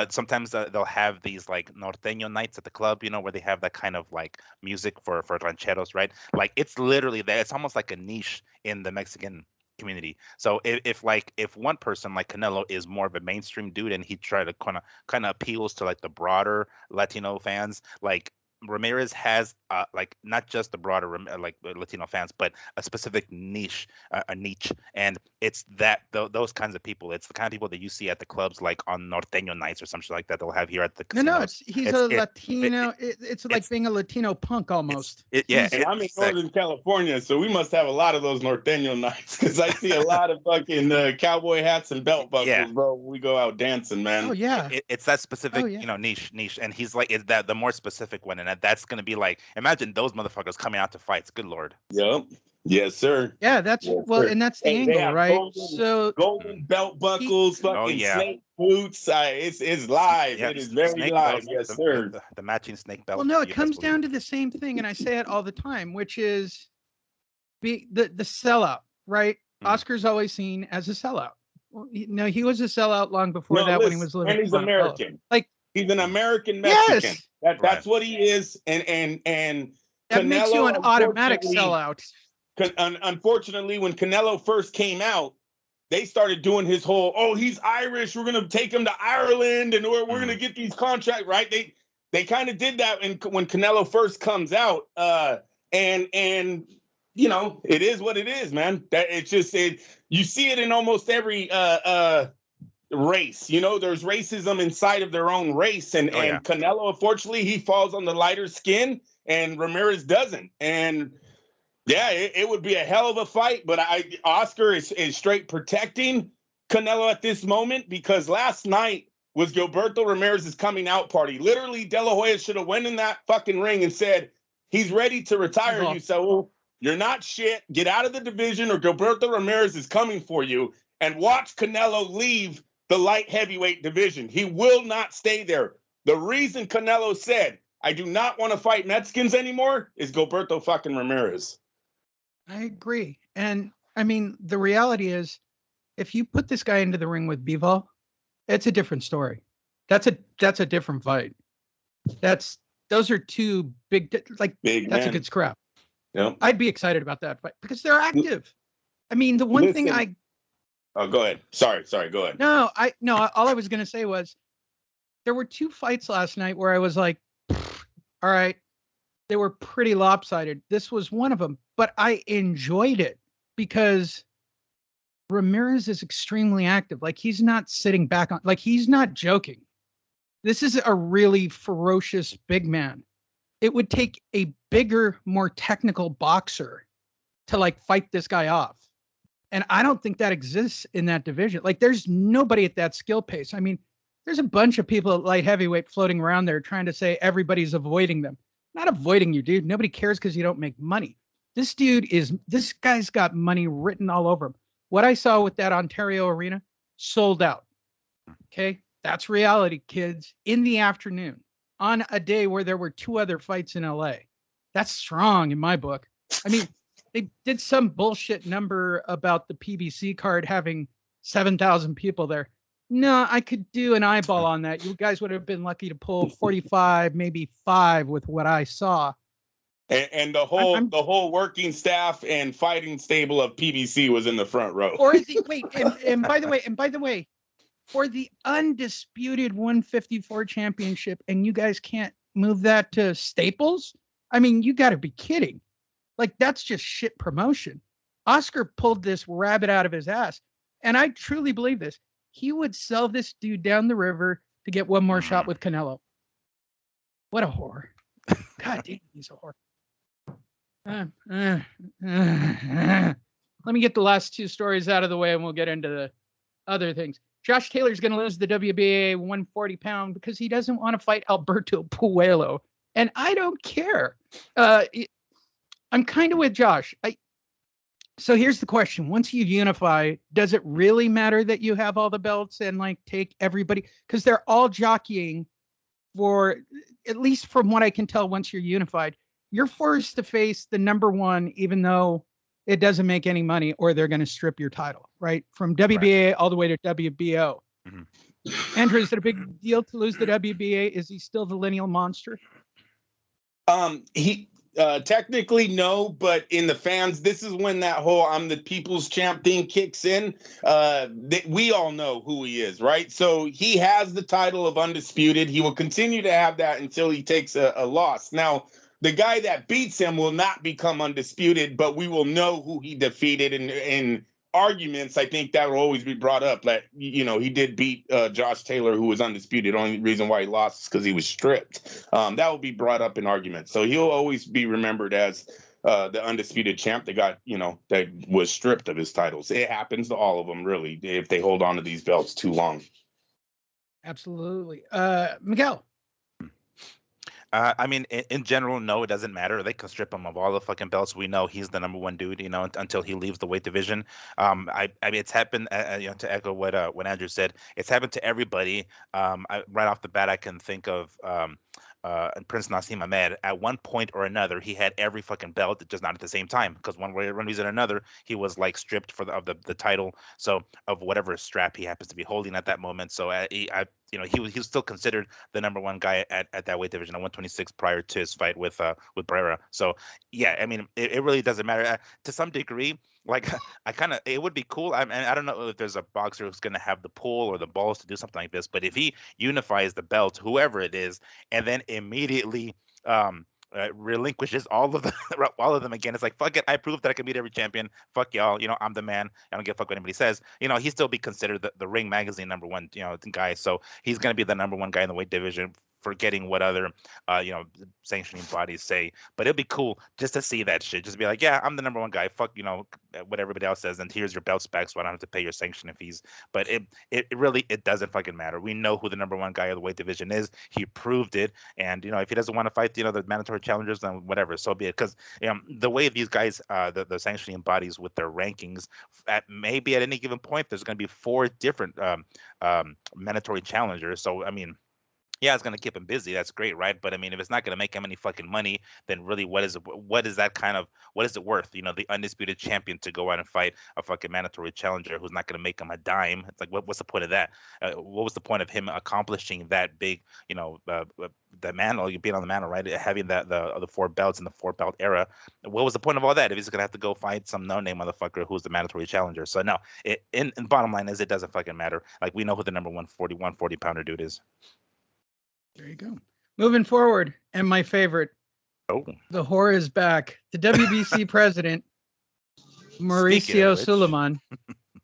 Sometimes they'll have these like norteño nights at the club, where they have that kind of like music for rancheros, right? Like it's literally that. It's almost like a niche in the Mexican community. So if one person like Canelo is more of a mainstream dude and he try to kind of appeals to like the broader Latino fans, like Ramirez has like not just the broader like Latino fans, but a specific niche, and it's those kinds of people. It's the kind of people that you see at the clubs, like on norteño nights or something like that. They'll have here at the casinos. He's a Latino. It's like being a Latino punk almost. I'm in Northern California, so we must have a lot of those norteño nights because I see a lot of fucking cowboy hats and belt buckles, bro. When we go out dancing, man. Oh yeah, it's that specific, niche, and he's like, it's that the more specific one, and that's gonna be like, imagine those motherfuckers coming out to fights. Good Lord. Yep. Yes, sir. Yeah, that's and that's the angle, right? Golden belt buckles, fucking snake boots. It's live. It is very live. Yes, sir. The matching snake belt. Well, no, it comes down to the same thing, and I say it all the time, which is the sellout, right? Oscar's always seen as a sellout. Well, he was a sellout long before when he was living. And he's American. Like he's an American Mexican. Yes. That's what he is. And that Canelo, makes you an automatic sellout. Unfortunately, when Canelo first came out, they started doing his whole, oh, he's Irish, we're gonna take him to Ireland, and we're gonna get these contracts, right? They kind of did that when Canelo first comes out, and you know, it is what it is, man. That it's just you see it in almost every race. You know, there's racism inside of their own race, and Canelo, unfortunately, he falls on the lighter skin, and Ramirez doesn't. And yeah, it would be a hell of a fight, but Oscar is straight protecting Canelo at this moment, because last night was Gilberto Ramirez's coming out party. Literally, De La Hoya should have went in that fucking ring and said, he's ready to retire you, so you're not shit. Get out of the division, or Gilberto Ramirez is coming for you. And watch Canelo leave the light heavyweight division. He will not stay there. The reason Canelo said, I do not want to fight Mexicans anymore, is Gilberto fucking Ramirez. I agree. And I mean, the reality is, if you put this guy into the ring with Bivol, it's a different story. That's a different fight. Those are two big that's man. A good scrap. Yep. I'd be excited about that fight because they're active. I mean, the one thing Oh, go ahead. Sorry, go ahead. No, all I was going to say was there were two fights last night where I was like, all right, they were pretty lopsided. This was one of them, but I enjoyed it because Ramirez is extremely active. Like, he's not sitting back on, like, he's not joking. This is a really ferocious big man. It would take a bigger, more technical boxer to like fight this guy off. And I don't think that exists in that division. Like, there's nobody at that skill pace. I mean, there's a bunch of people at light heavyweight floating around there trying to say everybody's avoiding them. Not avoiding you, dude. Nobody cares because you don't make money. This guy's got money written all over him. What I saw with that Ontario arena, sold out. Okay? That's reality, kids. In the afternoon, on a day where there were two other fights in LA. That's strong in my book. I mean, they did some bullshit number about the PBC card having 7,000 people there. No, I could do an eyeball on that. You guys would have been lucky to pull 45, maybe 5 with what I saw. And the whole working staff and fighting stable of PBC was in the front row. And by the way, for the undisputed 154 championship, and you guys can't move that to Staples? I mean, you got to be kidding. Like, that's just shit promotion. Oscar pulled this rabbit out of his ass. And I truly believe this. He would sell this dude down the river to get one more shot with Canelo. What a whore. God damn, he's a whore. Let me get the last two stories out of the way and we'll get into the other things. Josh Taylor's going to lose the WBA 140-pound because he doesn't want to fight Alberto Puello. And I don't care. I'm kind of with Josh. So here's the question. Once you unify, does it really matter that you have all the belts and like take everybody? Because they're all jockeying for, at least from what I can tell, once you're unified, you're forced to face the number one, even though it doesn't make any money, or they're going to strip your title, right? From WBA all the way to WBO. Mm-hmm. Andrew, is it a big deal to lose the WBA? Is he still the lineal monster? He technically no, but in the fans, this is when that whole "I'm the people's champ" thing kicks in. We all know who he is, right? So he has the title of undisputed. He will continue to have that until he takes a loss. Now, the guy that beats him will not become undisputed, but we will know who he defeated in arguments. I think that will always be brought up that, you know, he did beat Josh Taylor, who was undisputed. Only reason why he lost is because he was stripped. That will be brought up in arguments. So he'll always be remembered as the undisputed champ that got, you know, that was stripped of his titles. It happens to all of them, really, if they hold on to these belts too long. Absolutely. Miguel. I mean, in general, no, it doesn't matter. They can strip him of all the fucking belts. We know he's the number one dude, you know, until he leaves the weight division. I mean, it's happened, you know, to echo what Andrew said, it's happened to everybody. Right off the bat, I can think of Prince Nassim Ahmed. At one point or another, he had every fucking belt, just not at the same time. Because one reason or another, he was like stripped of the title, so of whatever strap he happens to be holding at that moment. So you know, he was still considered the number one guy at that weight division at 126 prior to his fight with Barrera. So yeah, I mean, it really doesn't matter to some degree. Like I kind of it would be cool. And I don't know if there's a boxer who's going to have the pull or the balls to do something like this, but if he unifies the belt, whoever it is, and then immediately relinquishes all of the all of them again, it's like fuck it, I proved that I can beat every champion. Fuck y'all, I'm the man. I don't give a fuck what anybody says. He still be considered the Ring Magazine #1 guy, so he's going to be the #1 guy in the weight division, forgetting what other sanctioning bodies say. But it'd be cool just to see that shit. Just be like, yeah, I'm the #1 guy. Fuck, what everybody else says, and here's your belt specs, so I don't have to pay your sanctioning fees. But it really doesn't fucking matter. We know who the #1 guy of the weight division is. He proved it. And if he doesn't want to fight, the mandatory challengers, then whatever, so be it. Because the way these guys, the sanctioning bodies with their rankings, maybe at any given point, there's going to be 4 different mandatory challengers. So I mean, yeah, it's gonna keep him busy. That's great, right? But I mean, if it's not gonna make him any fucking money, then really, what is it? What is it worth? The undisputed champion to go out and fight a fucking mandatory challenger who's not gonna make him a dime. It's like, what's the point of that? What was the point of him accomplishing that big, the mantle, you being on the mantle, right? Having the 4 belts in the 4-belt era. What was the point of all that if he's gonna have to go fight some no-name motherfucker who's the mandatory challenger? So no, in bottom line is, it doesn't fucking matter. Like, we know who the number 140 pounder dude is. There you go. Moving forward, and my favorite, the whore is back. The WBC president, Mauricio Sulaiman.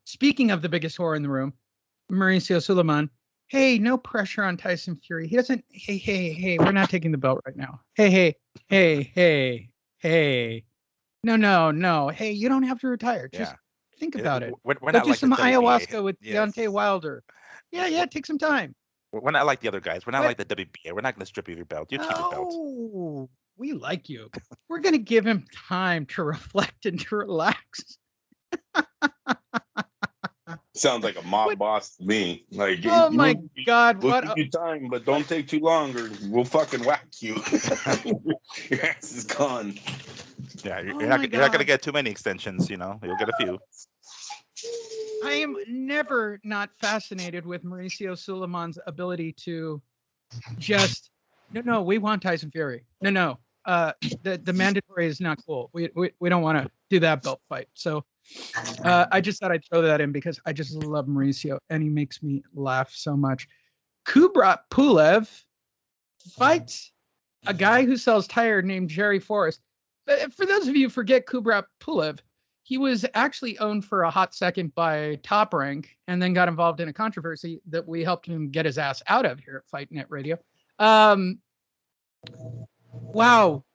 Speaking of the biggest whore in the room, Mauricio Sulaiman. Hey, no pressure on Tyson Fury. He doesn't. Hey. We're not taking the belt right now. Hey. No. Hey, you don't have to retire. Just think about it. We're not do like some ayahuasca with Deontay Wilder. Yeah. Take some time. We're not like the other guys. We're not like the WBA. We're not going to strip you of your belt. You keep your belt. Oh, we like you. We're going to give him time to reflect and to relax. Sounds like a mob boss to me. Like, oh my God! We'll give you time, but don't take too long, or we'll fucking whack you. Your ass is gone. Yeah, you're not going to get too many extensions. You'll get a few. I am never not fascinated with Mauricio Sulaiman's ability to just no. We want Tyson Fury. No. The mandatory is not cool. We don't want to do that belt fight. So I just thought I'd throw that in because I just love Mauricio and he makes me laugh so much. Kubrat Pulev fights a guy who sells tires named Jerry Forrest. For those of you who forget Kubrat Pulev, he was actually owned for a hot second by Top Rank and then got involved in a controversy that we helped him get his ass out of here at Fight Net Radio. Wow,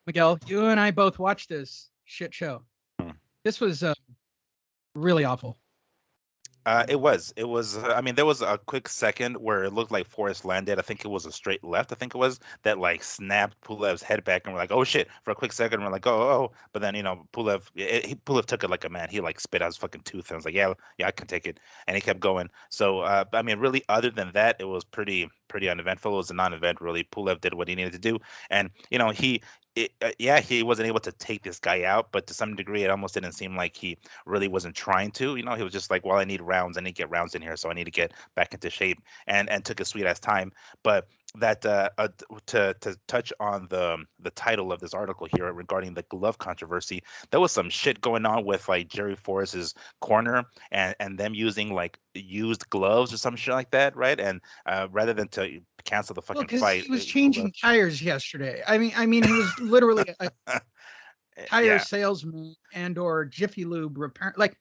Miguel, you and I both watched this shit show. This was really awful. It was. I mean, there was a quick second where it looked like Forrest landed. I think it was a straight left. I think it was that like snapped Pulev's head back, and we're like, oh shit! For a quick second, we're like, oh. But then Pulev took it like a man. He like spit out his fucking tooth and was like, yeah, I can take it, and he kept going. So I mean, really, other than that, it was pretty uneventful. It was a non-event, really. Pulev did what he needed to do, and he wasn't able to take this guy out, but to some degree, it almost didn't seem like he really wasn't trying to. He was just like, well, I need rounds. I need to get rounds in here, so I need to get back into shape, and took a sweet ass time. But that to touch on the title of this article here regarding the glove controversy, there was some shit going on with like Jerry Forrest's corner and them using like used gloves or some shit like that, right? And rather than to cancel the fucking fight, he was changing tires yesterday. I mean, he was literally a tire salesman and/or Jiffy Lube repair. Like,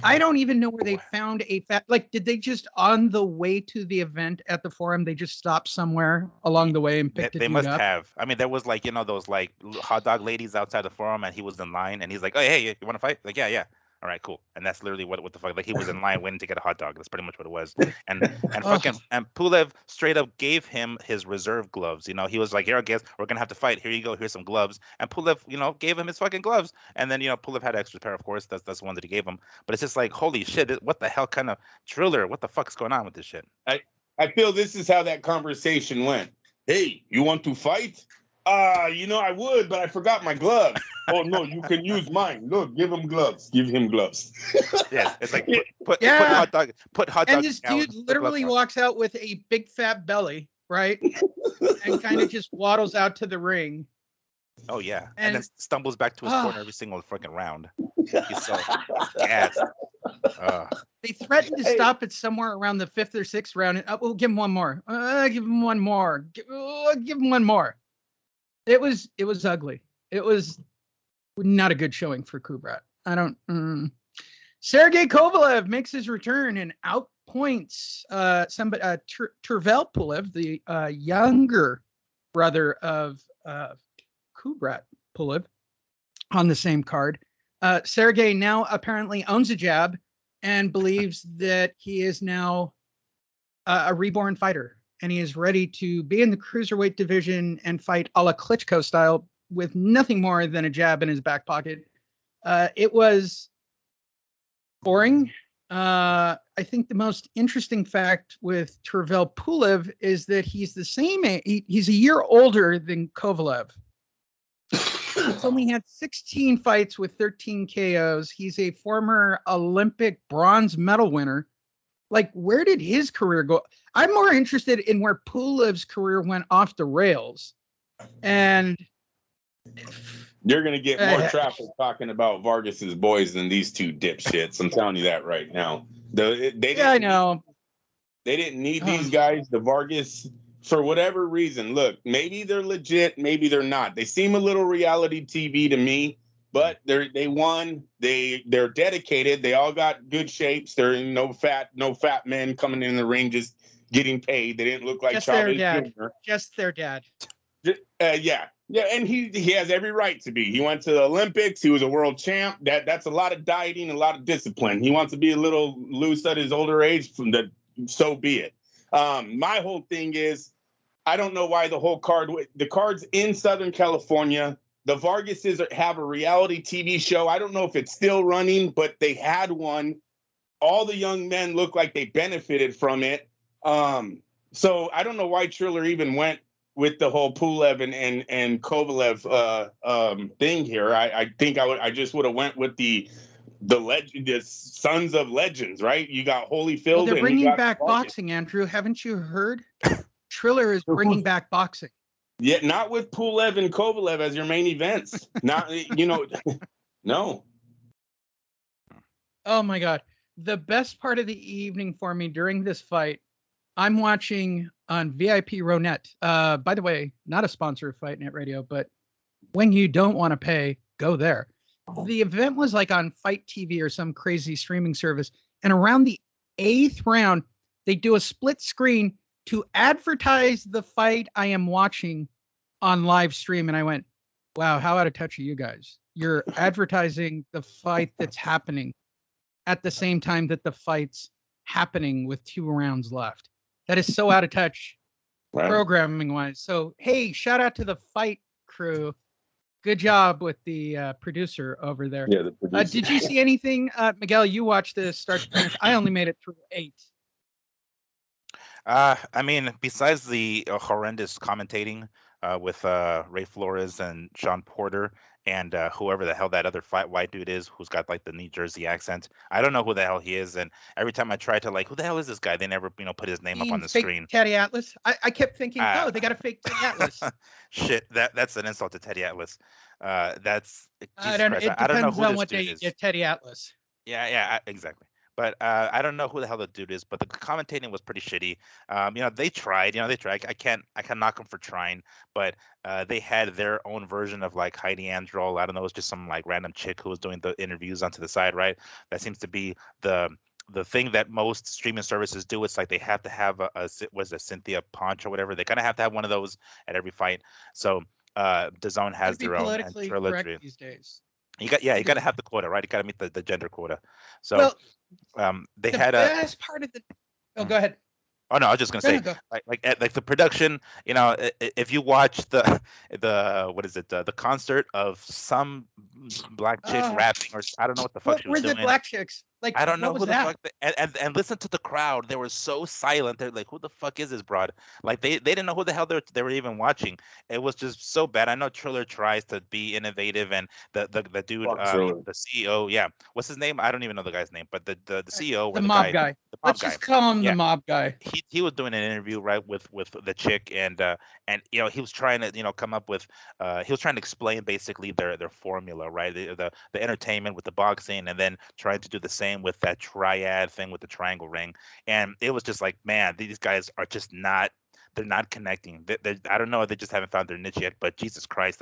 I don't even know where they found did they just on the way to the event at the forum, they just stopped somewhere along the way and picked it up? They must have. I mean, there was like, those like hot dog ladies outside the forum, and he was in line and he's like, oh, hey, you want to fight? Like, yeah. All right, cool. And that's literally what the fuck, like he was in line waiting to get a hot dog. That's pretty much what it was. And Pulev straight up gave him his reserve gloves. He was like, here, I guess we're going to have to fight. Here you go. Here's some gloves. And Pulev, gave him his fucking gloves. And then, Pulev had an extra pair, of course. That's the one that he gave him. But it's just like, holy shit, what the hell kind of thriller? What the fuck is going on with this shit? I feel this is how that conversation went. Hey, you want to fight? I would, but I forgot my gloves. Oh no, you can use mine. Look, give him gloves. Give him gloves. Yeah, it's like put hot dog. And this dude literally walks out with a big fat belly, right? And kind of just waddles out to the ring. Oh yeah, and then stumbles back to his corner every single freaking round. He's so gassed. They threatened to stop it somewhere around the 5th or 6th round. And, we'll give him one more. Give him one more. Give him one more. It was ugly. It was not a good showing for Kubrat. Sergey Kovalev makes his return and outpoints Tervel Pulev, the younger brother of Kubrat Pulev, on the same card. Sergey now apparently owns a jab and believes that he is now a reborn fighter, and he is ready to be in the cruiserweight division and fight a la Klitschko style with nothing more than a jab in his back pocket. It was boring. I think the most interesting fact with Tervel Pulev is that he's the same age. He's a year older than Kovalev. He's only had 16 fights with 13 KOs. He's a former Olympic bronze medal winner. Like, where did his career go? I'm more interested in where Pulev's career went off the rails. And you're going to get more traffic talking about Vargas's boys than these two dipshits. I'm telling you that right now. I know. They didn't need these guys. The Vargas, for whatever reason, look, maybe they're legit, maybe they're not. They seem a little reality TV to me, but they won. They're dedicated. They all got good shapes. They're no fat men coming in the ring just getting paid. They didn't look like just their dad. Jr. Just their dad. Yeah, and he has every right to be. He went to the Olympics. He was a world champ. That's a lot of dieting, a lot of discipline. He wants to be a little loose at his older age. So be it. My whole thing is, I don't know why the card's in Southern California. The Vargases have a reality TV show. I don't know if it's still running, but they had one. All the young men look like they benefited from it. So I don't know why Triller even went with the whole Pulev and Kovalev thing here. I think I just would have went with the sons of legends, right? You got Holyfield. Well, they're bringing back boxing, Andrew. Haven't you heard? Triller is bringing back boxing. Yeah, not with Pulev and Kovalev as your main events. Not, no. Oh my God. The best part of the evening for me during this fight, I'm watching on VIP Ronet. By the way, not a sponsor of Fight Net Radio, but when you don't want to pay, go there. The event was like on Fight TV or some crazy streaming service. And around the 8th round, they do a split screen to advertise the fight I am watching on live stream. And I went, wow, how out of touch are you guys? You're advertising the fight that's happening at the same time that the fight's happening with 2 rounds left. That is so out of touch, wow, programming wise. So, hey, shout out to the fight crew. Good job with the producer over there. Yeah, the producer. Did you see anything, Miguel? You watched this start to finish. I only made it through 8. I mean, besides the horrendous commentating with Ray Flores and Sean Porter and whoever the hell that other white dude is who's got like the New Jersey accent, I don't know who the hell he is. And every time I try to who the hell is this guy? They never put his name up on the screen. Teddy Atlas. I kept thinking, they got a fake Teddy Atlas. Shit, that's an insult to Teddy Atlas. That's I don't know who on what day you get Teddy Atlas. Yeah, exactly. But I don't know who the hell the dude is. But the commentating was pretty shitty. They tried. I can knock them for trying. But they had their own version of like Heidi Androl. I don't know. It's just some like random chick who was doing the interviews onto the side, right? That seems to be the thing that most streaming services do. It's like they have to have a Cynthia Ponch or whatever. They kind of have to have one of those at every fight. So DAZN has their own politically correct these days. You got to have the quota, right? You got to meet the gender quota. So they had the best part of the. Oh, go ahead. Oh no, I was just gonna say, like the production. If you watch the what is it? The concert of some black chick rapping, or I don't know what the fuck she was doing. Where's the black chicks? Like, I don't what know was who the that? fuck. And listen to the crowd. They were so silent. They're like, "Who the fuck is this broad?" Like they didn't know who the hell they were even watching. It was just so bad. I know Triller tries to be innovative, and the dude, Fuck Triller. the CEO, yeah, what's his name? I don't even know the guy's name, but the CEO or The the mob guy, guy. the mob Let's guy, just call him the yeah, mob guy. he was doing an interview right with the chick, and he was trying to come up with he was trying to explain basically their formula, right, the entertainment with the boxing, and then trying to do the same with that triad thing with the triangle ring. And it was just like, man, these guys are just not, they're not connecting. I don't know, they just haven't found their niche yet, but Jesus Christ,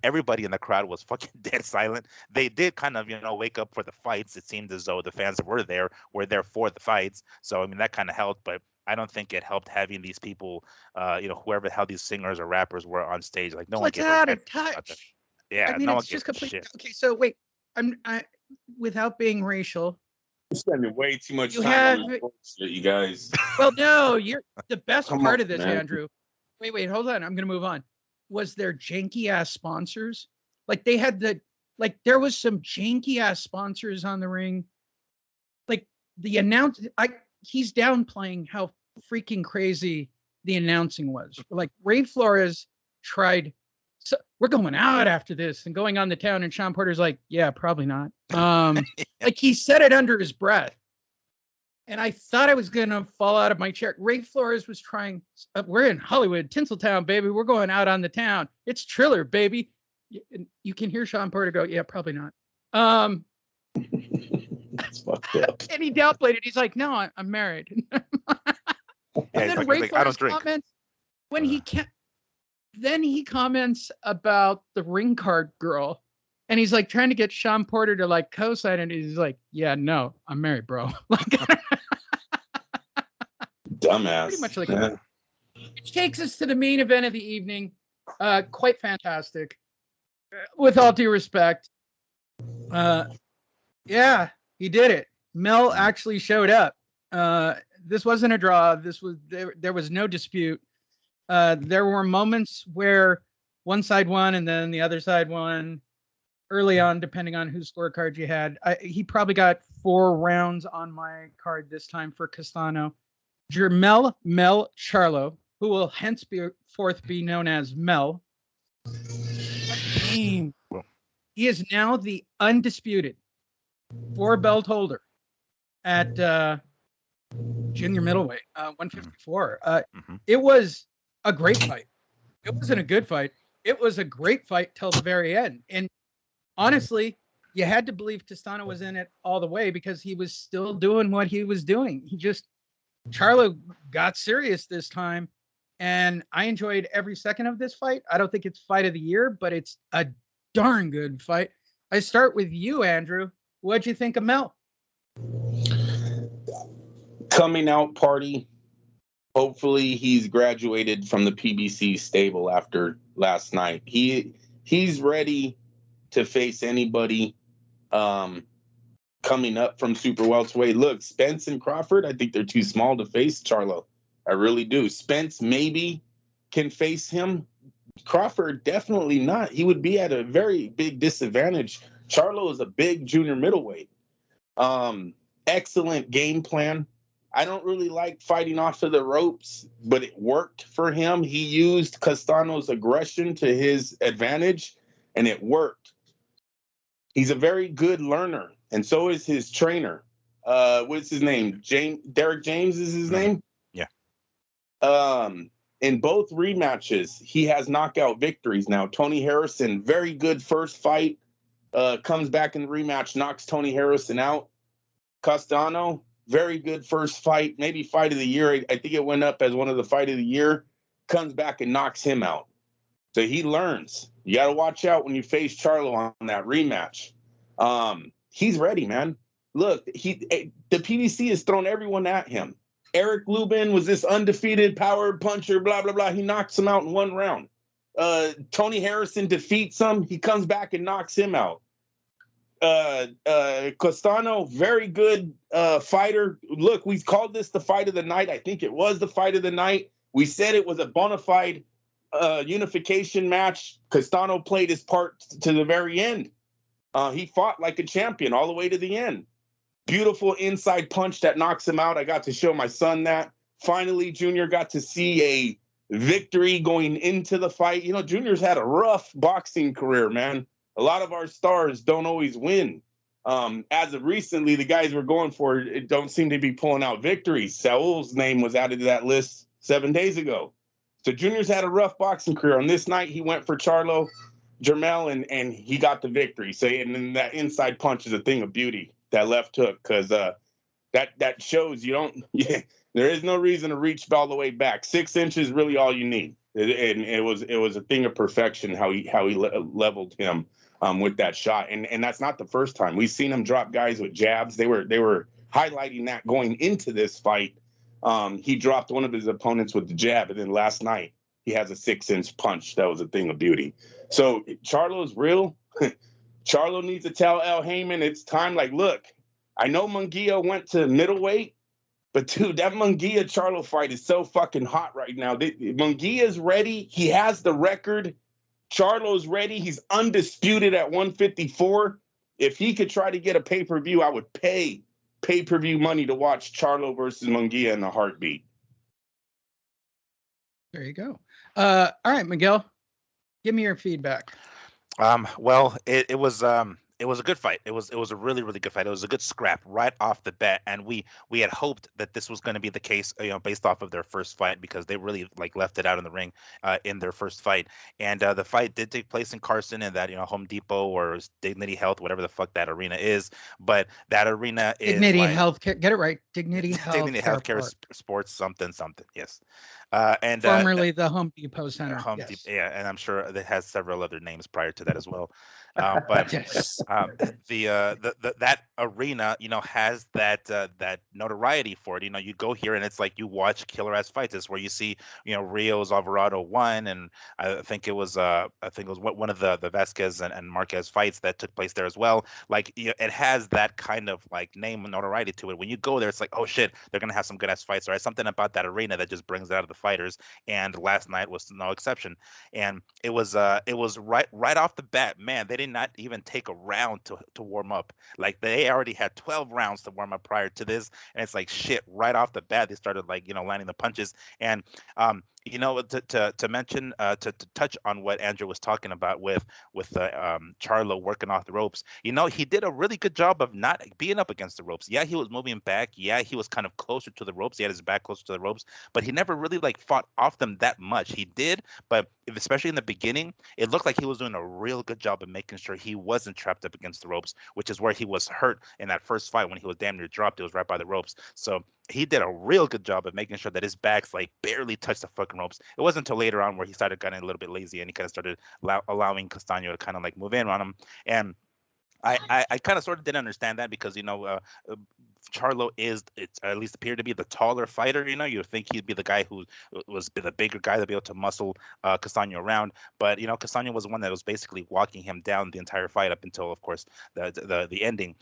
everybody in the crowd was fucking dead silent. They did kind of wake up for the fights. It seemed as though the fans that were there for the fights, so I mean that kind of helped. But I don't think it helped having these people, whoever how these singers or rappers were on stage. Like no one What's gave a out rat's of about that. touch? I Yeah, mean, no one it's gave just a complete. shit. Okay, so wait, without being racial, You're spending way too much you time on have. this bullshit, you guys. Well, no, you're the best Come part on, of this, man. Andrew. Wait, hold on. I'm gonna move on. Was there janky ass sponsors? Like they had there was some janky ass sponsors on the ring. Like he's downplaying how freaking crazy the announcing was. Like Ray Flores tried. So we're going out after this and going on the town, and Sean Porter's like, yeah, probably not. Like he said it under his breath. And I thought I was going to fall out of my chair. Ray Flores was trying, we're in Hollywood, Tinseltown, baby. We're going out on the town. It's Triller, baby. You can hear Sean Porter go, yeah, probably not. That's fucked up. And he downplayed it. He's like, no, I'm married. Yeah, And then Ray I Flores don't drink. comments, when he can't, then he comments about the ring card girl. And he's like trying to get Sean Porter to like co-sign it. He's like, yeah, no, I'm married, bro. Like, Dumbass. pretty much like yeah. that. Which takes us to the main event of the evening. Quite fantastic. With all due respect. Yeah, he did it. Mel actually showed up. This wasn't a draw. There was no dispute. There were moments where one side won and then the other side won early on, depending on whose scorecard you had. He probably got 4 rounds on my card this time for Castano. Jermel Mel Charlo, who will henceforth be known as Mel. He is now the undisputed 4-belt holder at junior middleweight, 154. It was a great fight. It wasn't a good fight. It was a great fight till the very end. And honestly, you had to believe Castano was in it all the way because he was still doing what he was doing. Charlo got serious this time, and I enjoyed every second of this fight. I don't think it's fight of the year, but it's a darn good fight. I start with you, Andrew. What'd you think of Mel? Coming out party. Hopefully he's graduated from the PBC stable after last night. He's ready to face anybody coming up from super welterweight. Look, Spence and Crawford, I think they're too small to face Charlo. I really do. Spence maybe can face him. Crawford definitely not. He would be at a very big disadvantage. Charlo is a big junior middleweight. Excellent game plan. I don't really like fighting off of the ropes, but it worked for him. He used Castano's aggression to his advantage, and it worked. He's a very good learner, and so is his trainer. What's his name? Derek James is his name? Yeah. In both rematches, he has knockout victories now. Tony Harrison, very good first fight, comes back in the rematch, knocks Tony Harrison out. Castano, very good first fight, maybe fight of the year. I think it went up as one of the fight of the year. Comes back and knocks him out. So he learns. You got to watch out when you face Charlo on that rematch. He's ready, man. Look, the PBC has thrown everyone at him. Eric Lubin was this undefeated power puncher, blah, blah, blah. He knocks him out in 1 round. Tony Harrison defeats him. He comes back and knocks him out. Castano, very good fighter. Look, we called this the fight of the night. I think it was the fight of the night. We said it was a bona fide unification match. Castano played his part to the very end. He fought like a champion all the way to the end. Beautiful inside punch that knocks him out. I got to show my son that. Finally, Junior got to see a victory going into the fight. You know, Junior's had a rough boxing career, man. A lot of our stars don't always win. As of recently, the guys we're going for it don't seem to be pulling out victories. Saul's name was added to that list 7 days ago. So Junior's had a rough boxing career. On this night, he went for Charlo Jermel, and he got the victory. So, and then that inside punch is a thing of beauty, that left hook, because that shows you don't. Yeah, there is no reason to reach all the way back. 6 inches really all you need, and it was a thing of perfection how he leveled him with that shot, and that's not the first time we've seen him drop guys with jabs. They were highlighting that going into this fight. He dropped one of his opponents with the jab, and then last night he has a 6-inch punch that was a thing of beauty. So Charlo's real. Charlo needs to tell Al Heyman it's time. Like, look, I know Munguia went to middleweight, but dude, that Munguia Charlo fight is so fucking hot right now. Munguia's ready. He has the record. Charlo's ready. He's undisputed at 154. If he could try to get a pay-per-view, I would pay pay-per-view money to watch Charlo versus Munguia in a heartbeat. There you go. All right, Miguel, give me your feedback. Well, it was a good fight. It was a really, really good fight. It was a good scrap right off the bat, and we had hoped that this was going to be the case, based off of their first fight, because they really left it out in the ring in their first fight. And the fight did take place in Carson, in that Home Depot or Dignity Health, whatever the fuck that arena is. But that arena is Dignity Healthcare. Get it right. Dignity Healthcare Sports something. Yes. And formerly the Home Depot Center. Depot, yeah, and I'm sure it has several other names prior to that as well. But yes. That arena, has that notoriety for it. You go here and it's like you watch killer ass fights. It's where you see, Rio's Alvarado 1, and I think it was one of the Vasquez and Marquez fights that took place there as well. Like, it has that kind of name and notoriety to it. When you go there, it's like, oh shit, they're gonna have some good ass fights. Right? Something about that arena that just brings it out of the fighters. And last night was no exception. And it was right off the bat, man. They did not even take a round to warm up. Like, they already had 12 rounds to warm up prior to this, and it's like shit. Right off the bat, they started landing the punches. And to mention, to touch on what Andrew was talking about with Charlo working off the ropes. He did a really good job of not being up against the ropes. Yeah, he was moving back. Yeah, he was kind of closer to the ropes. He had his back closer to the ropes, but he never really fought off them that much. He did, but especially in the beginning, it looked like he was doing a real good job of making sure he wasn't trapped up against the ropes, which is where he was hurt in that first fight when he was damn near dropped. It was right by the ropes. So he did a real good job of making sure that his backs barely touched the fucking ropes. It wasn't until later on where he started getting a little bit lazy, and he kind of started allowing Castaño to kind of move in on him. And I kind of sort of didn't understand that, because Charlo at least appeared to be the taller fighter. You think he'd be the guy who was the bigger guy to be able to muscle Castaño around. But Castaño was the one that was basically walking him down the entire fight up until, of course, the ending.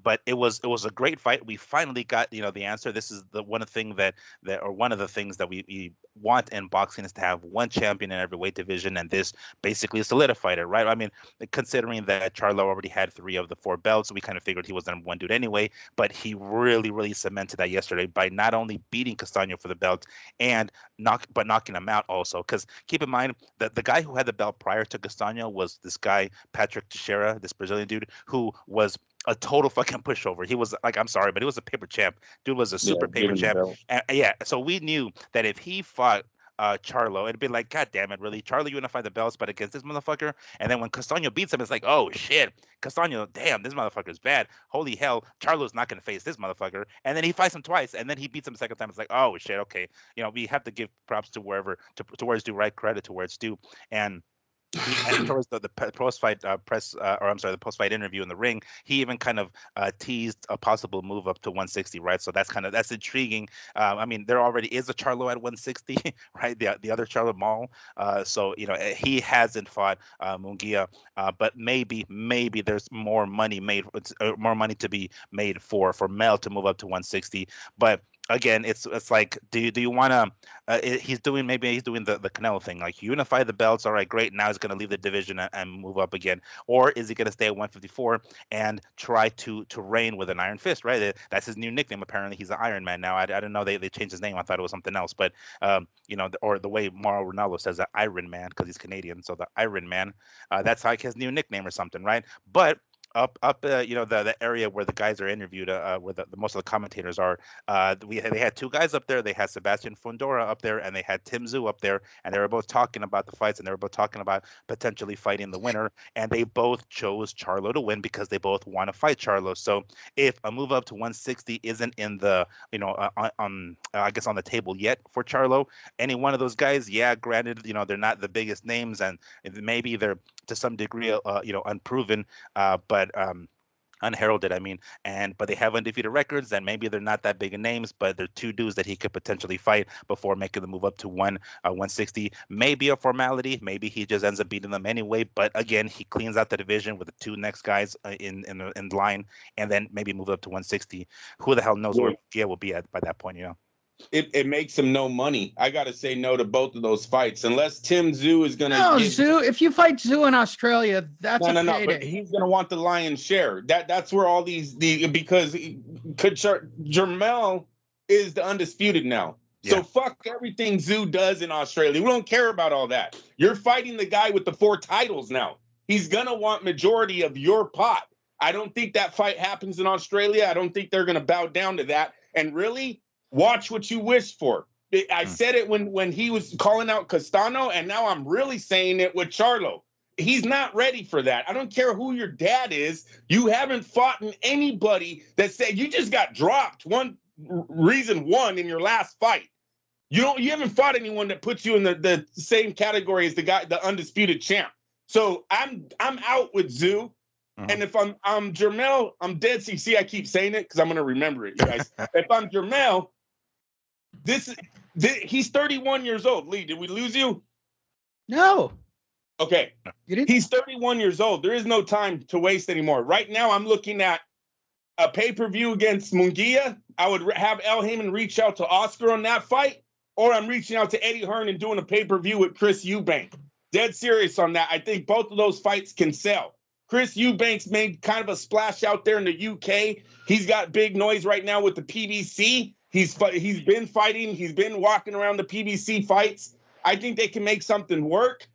But it was a great fight. We finally got the answer. This is one of the things that we want in boxing, is to have one champion in every weight division, and this basically solidified it, right? I mean, considering that Charlo already had 3 of the 4 belts, we kind of figured he was the number 1 dude anyway. But he really, really cemented that yesterday by not only beating Castaño for the belt and knocking him out also. Because keep in mind that the guy who had the belt prior to Castaño was this guy Patrick Teixeira, this Brazilian dude who was a total fucking pushover. He was I'm sorry, but he was a paper champ. Dude was a super paper champ. And so we knew that if he fought Charlo, it'd be like, God damn it, really? Charlo unified the belts, but against this motherfucker? And then when Castaño beats him, it's like, oh shit, Castaño, damn, this motherfucker's bad. Holy hell, Charlo's not gonna face this motherfucker. And then he fights him twice, and then he beats him a second time. It's like, oh shit, okay. We have to give props to where it's due, right? Credit to where it's due. And towards the post-fight the post-fight interview in the ring, he even kind of teased a possible move up to 160, right? So that's intriguing. I mean, there already is a Charlo at 160, right? The other Charlo Mall. So he hasn't fought Munguia, but maybe there's more money to be made for Mel to move up to 160. But again, it's like, do you want to? He's doing the Canelo thing, like unify the belts. All right, great. Now he's going to leave the division and move up again, or is he going to stay at 154 and try to reign with an iron fist? Right, that's his new nickname. Apparently, he's the Iron Man now. I didn't know they changed his name. I thought it was something else, but or the way Mauro Ronaldo says that Iron Man because he's Canadian, so the Iron Man, that's like his new nickname or something, right? But up the area where the guys are interviewed, where the most of the commentators are, they had two guys up there. They had Sebastian Fundora up there, and they had Tim Tszyu up there, and they were both talking about the fights, and they were both talking about potentially fighting the winner, and they both chose Charlo to win because they both want to fight Charlo. So if a move up to 160 isn't in the I guess on the table yet for Charlo, any one of those guys, yeah, granted, they're not the biggest names, and maybe they're to some degree unproven, but unheralded, I mean, but they have undefeated records, and maybe they're not that big of names, but they're two dudes that he could potentially fight before making the move up to 160. Maybe a formality, maybe he just ends up beating them anyway. But again, he cleans out the division with the two next guys in line, and then maybe move up to 160. Who the hell knows where Gia will be at by that point, It makes him no money. I got to say no to both of those fights unless Tim Tszyu is going to. No, Tszyu. If you fight Tszyu in Australia, that's no. payday. But he's going to want the lion's share. That's where all because Jermell is the undisputed now. Yeah. So fuck everything Tszyu does in Australia. We don't care about all that. You're fighting the guy with the 4 titles now. He's going to want majority of your pot. I don't think that fight happens in Australia. I don't think they're going to bow down to that. And really, watch what you wish for. I said it when he was calling out Castano, and now I'm really saying it with Charlo. He's not ready for that. I don't care who your dad is. You haven't fought anybody that said you just got dropped one in your last fight. You haven't fought anyone that puts you in the same category as the guy, the undisputed champ. So I'm out with Tszyu. And if I'm Jermell, I'm dead. See, I keep saying it because I'm going to remember it, you guys. If I'm Jermell, he's 31 years old. Lee, did we lose you? No. Okay. He's 31 years old. There is no time to waste anymore. Right now, I'm looking at a pay-per-view against Munguia. I would have El Heyman reach out to Oscar on that fight, or I'm reaching out to Eddie Hearn and doing a pay-per-view with Chris Eubank. Dead serious on that. I think both of those fights can sell. Chris Eubanks made kind of a splash out there in the UK. He's got big noise right now with the PBC. He's been fighting. He's been walking around the PBC fights. I think they can make something work.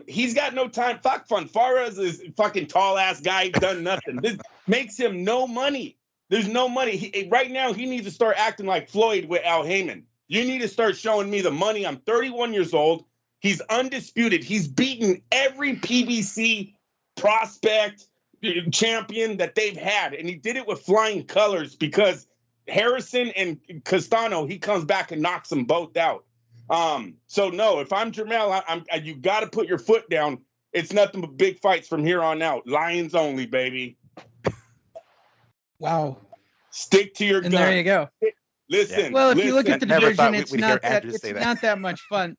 He's got no time. Fuck Fonfaras is fucking tall-ass guy, done nothing. This makes him no money. There's no money. Right now, he needs to start acting like Floyd with Al Heyman. You need to start showing me the money. I'm 31 years old. He's undisputed. He's beaten every PBC prospect champion that they've had, and he did it with flying colors because Harrison and Castano, he comes back and knocks them both out. So no, if I'm Jermell, you got to put your foot down. It's nothing but big fights from here on out. Lions only, baby. Wow. Stick to your gun. There you go. Listen. Well, if you look at the division, it's not that much fun.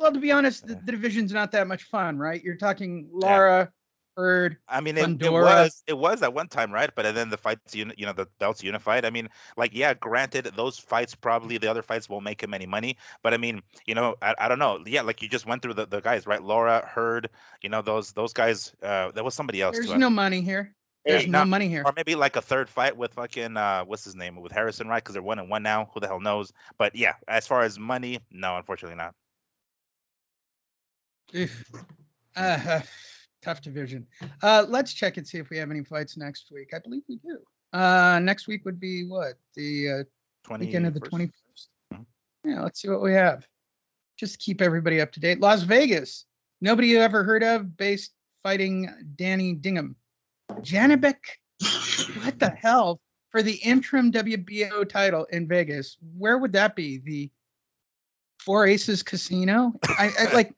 Well, to be honest, the division's not that much fun, right? You're talking Lara, Hurd. I mean, it was at one time, right? But then the fights, the belts unified. I mean, granted, those fights probably the other fights won't make him any money. But I mean, I don't know. Yeah, like you just went through the guys, right? Lara, Hurd, those guys. There was somebody else. There's no money here. There's no money here. Or maybe like a third fight with fucking what's his name, with Harrison, right? Because they're 1-1 now. Who the hell knows? But yeah, as far as money, no, unfortunately not. Tough division. Let's check and see if we have any fights next week. I believe we do. Next week would be what? The weekend of the 21st. Mm-hmm. Yeah, let's see what we have. Just keep everybody up to date. Las Vegas. Nobody you ever heard of based fighting Danny Dingham. Janibek. What the hell? For the interim WBO title in Vegas. Where would that be? The Four Aces Casino? I like.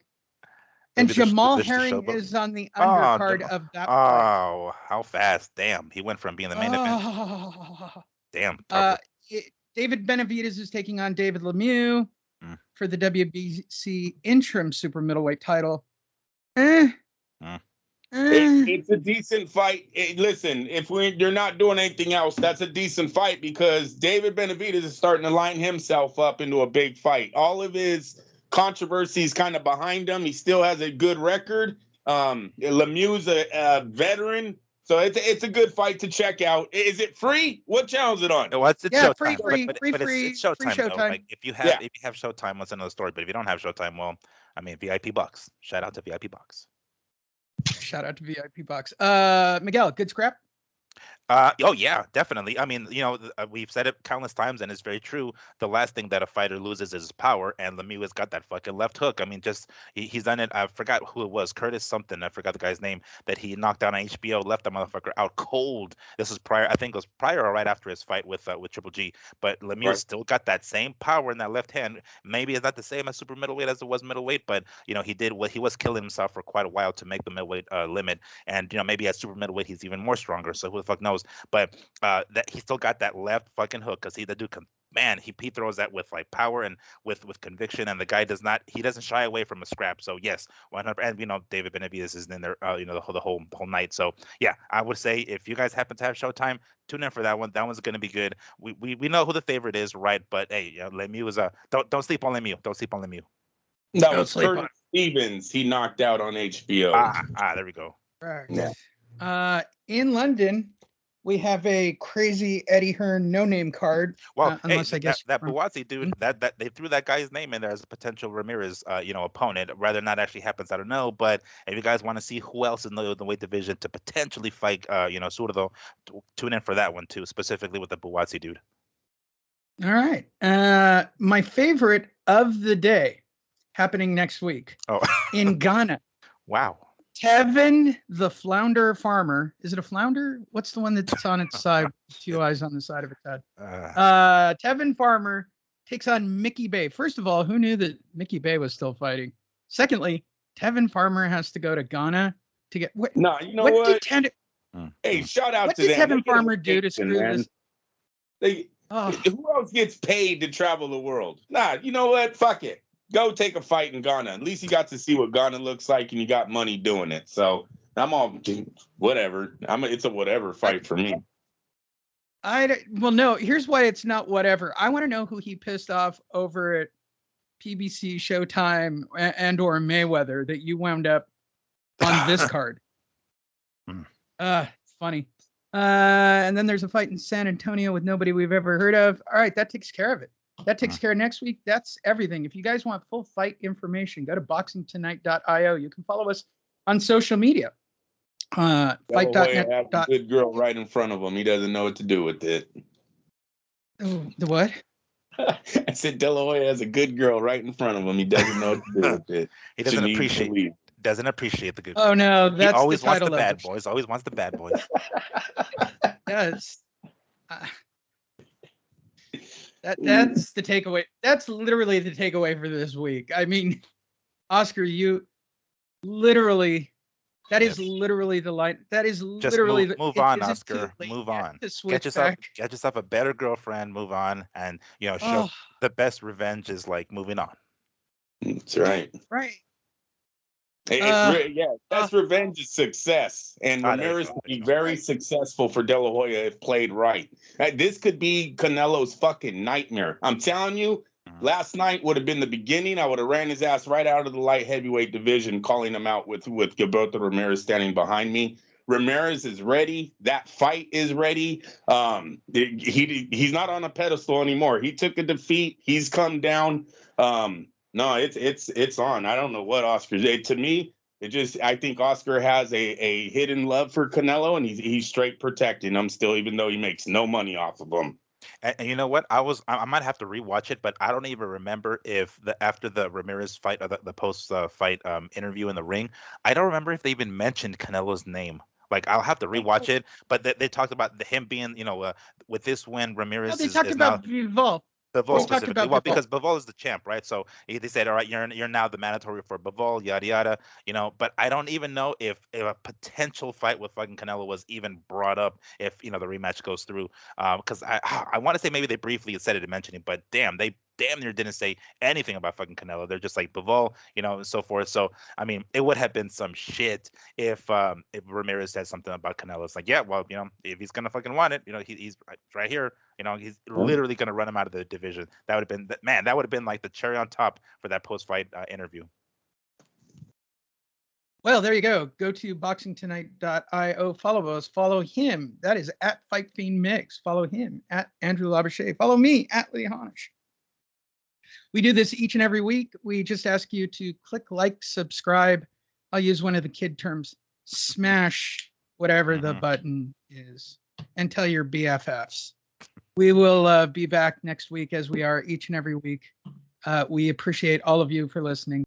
And Jamal Herring is on the undercard of that fight. Oh, how fast. Damn. He went from being the main event. Damn. David Benavidez is taking on David Lemieux for the WBC interim super middleweight title. Hey, It's a decent fight. Listen, if you're not doing anything else, that's a decent fight because David Benavidez is starting to line himself up into a big fight. All of his controversy is kind of behind him. He still has a good record. Lemieux's a veteran, so it's a good fight to check out. Is it free? What channel is it on? Well, it's Yeah, Showtime, free, but it's Showtime, free though. Showtime. Like if you have Showtime, that's another story. But if you don't have Showtime, well, I mean, VIP Bucks. Shout out to VIP Bucks. Shout out to VIP Box. Miguel, good scrap. Oh yeah, definitely. I mean, we've said it countless times, and it's very true. The last thing that a fighter loses is his power, and Lemieux has got that fucking left hook. I mean, just he's done it. I forgot who it was, Curtis something. I forgot the guy's name that he knocked down on HBO, left the motherfucker out cold. This was prior, I think it was prior or right after his fight with Triple G. But Lemieux still got that same power in that left hand. Maybe it's not the same as super middleweight as it was middleweight, but he was killing himself for quite a while to make the middleweight limit, and maybe at super middleweight he's even more stronger. So who the fuck knows? But that he still got that left fucking hook because the dude he throws that with like power and with conviction, and the guy doesn't shy away from a scrap. So yes, 100. And David Benavidez is in there, the whole night. So yeah, I would say if you guys happen to have Showtime, tune in for that one. That one's gonna be good. We know who the favorite is, right? But hey, Lemieux is don't sleep on Lemieux. Don't sleep on Lemieux. That was Curtis Stevens. He knocked out on HBO. There we go. Right. Yeah. In London, we have a crazy Eddie Hearn no-name card. Well, unless I guess that Buatsi dude, that they threw that guy's name in there as a potential Ramirez, opponent. Rather not actually happens, I don't know. But if you guys want to see who else in the weight division to potentially fight, Surdo, tune in for that one too, specifically with the Buatsi dude. All right. My favorite of the day happening next week. Oh, in Ghana. Wow. Tevin the Flounder Farmer. Is it a flounder? What's the one that's on its side? Two eyes on the side of its head. Tevin Farmer takes on Mickey Bay. First of all, who knew that Mickey Bay was still fighting? Secondly, Tevin Farmer has to go to Ghana to get. What Hey, shout out what to did them. Tevin Farmer do to screw this? Who else gets paid to travel the world? Nah, you know what? Fuck it. Go take a fight in Ghana. At least you got to see what Ghana looks like, and you got money doing it. So I'm all whatever. It's a whatever fight for me. Well, no. Here's why it's not whatever. I want to know who he pissed off over at PBC, Showtime, and/or Mayweather that you wound up on this card. Funny. And then there's a fight in San Antonio with nobody we've ever heard of. All right, that takes care of it. That takes care of next week. That's everything. If you guys want full fight information, go to boxingtonight.io. You can follow us on social media. Fight.net. Has a good girl right in front of him. He doesn't know what to do with it. Oh, the what? I said De La Hoya has a good girl right in front of him. He doesn't know what to do with it. He doesn't appreciate the good. Oh no, that's he always the title wants the bad boys. Always wants the bad boys. Yes. That's the takeaway. That's literally the takeaway for this week. I mean, Oscar, you literally. That is literally the line. That is literally just move on, Oscar. Move on. Get yourself a better girlfriend. Move on, and show the best revenge is like moving on. That's right. Right. Best revenge is success, and Ramirez would be very successful for De La Hoya if played right. This could be Canelo's fucking nightmare. I'm telling you. Last night would have been the beginning. I would have ran his ass right out of the light heavyweight division, calling him out with Gilberto Ramirez standing behind me. Ramirez is ready. That fight is ready. He's not on a pedestal anymore. He took a defeat. He's come down. No, it's on. I don't know what Oscar did. To me, I think Oscar has a hidden love for Canelo, and he's straight protecting him still, even though he makes no money off of him. And you know what? I might have to rewatch it, but I don't even remember if after the Ramirez fight or the post fight interview in the ring, I don't remember if they even mentioned Canelo's name. Like I'll have to rewatch it, but they talked about him being, with this win, Ramirez. No, they talked about Bivol. Bivol specifically, because Bivol is the champ, right? So they said, all right, you're now the mandatory for Bivol, yada yada, But I don't even know if a potential fight with fucking Canelo was even brought up if the rematch goes through. Because I want to say maybe they briefly said it in mentioning, but damn, they damn near didn't say anything about fucking Canelo. They're just like Bivol, and so forth. So I mean, it would have been some shit if Ramirez said something about Canelo. It's like, yeah, well, if he's gonna fucking want it, he's right here. He's literally gonna run him out of the division. That would have been, man, that would have been like the cherry on top for that post-fight interview. Well, there you go. Go to boxingtonight.io. Follow us. Follow him. That is at Fight Fiend Mix. Follow him at Andrew Labouche. Follow me at Lee Honish. We do this each and every week. We just ask you to click like, subscribe. I'll use one of the kid terms. Smash whatever the button is and tell your BFFs. We will be back next week as we are each and every week. We appreciate all of you for listening.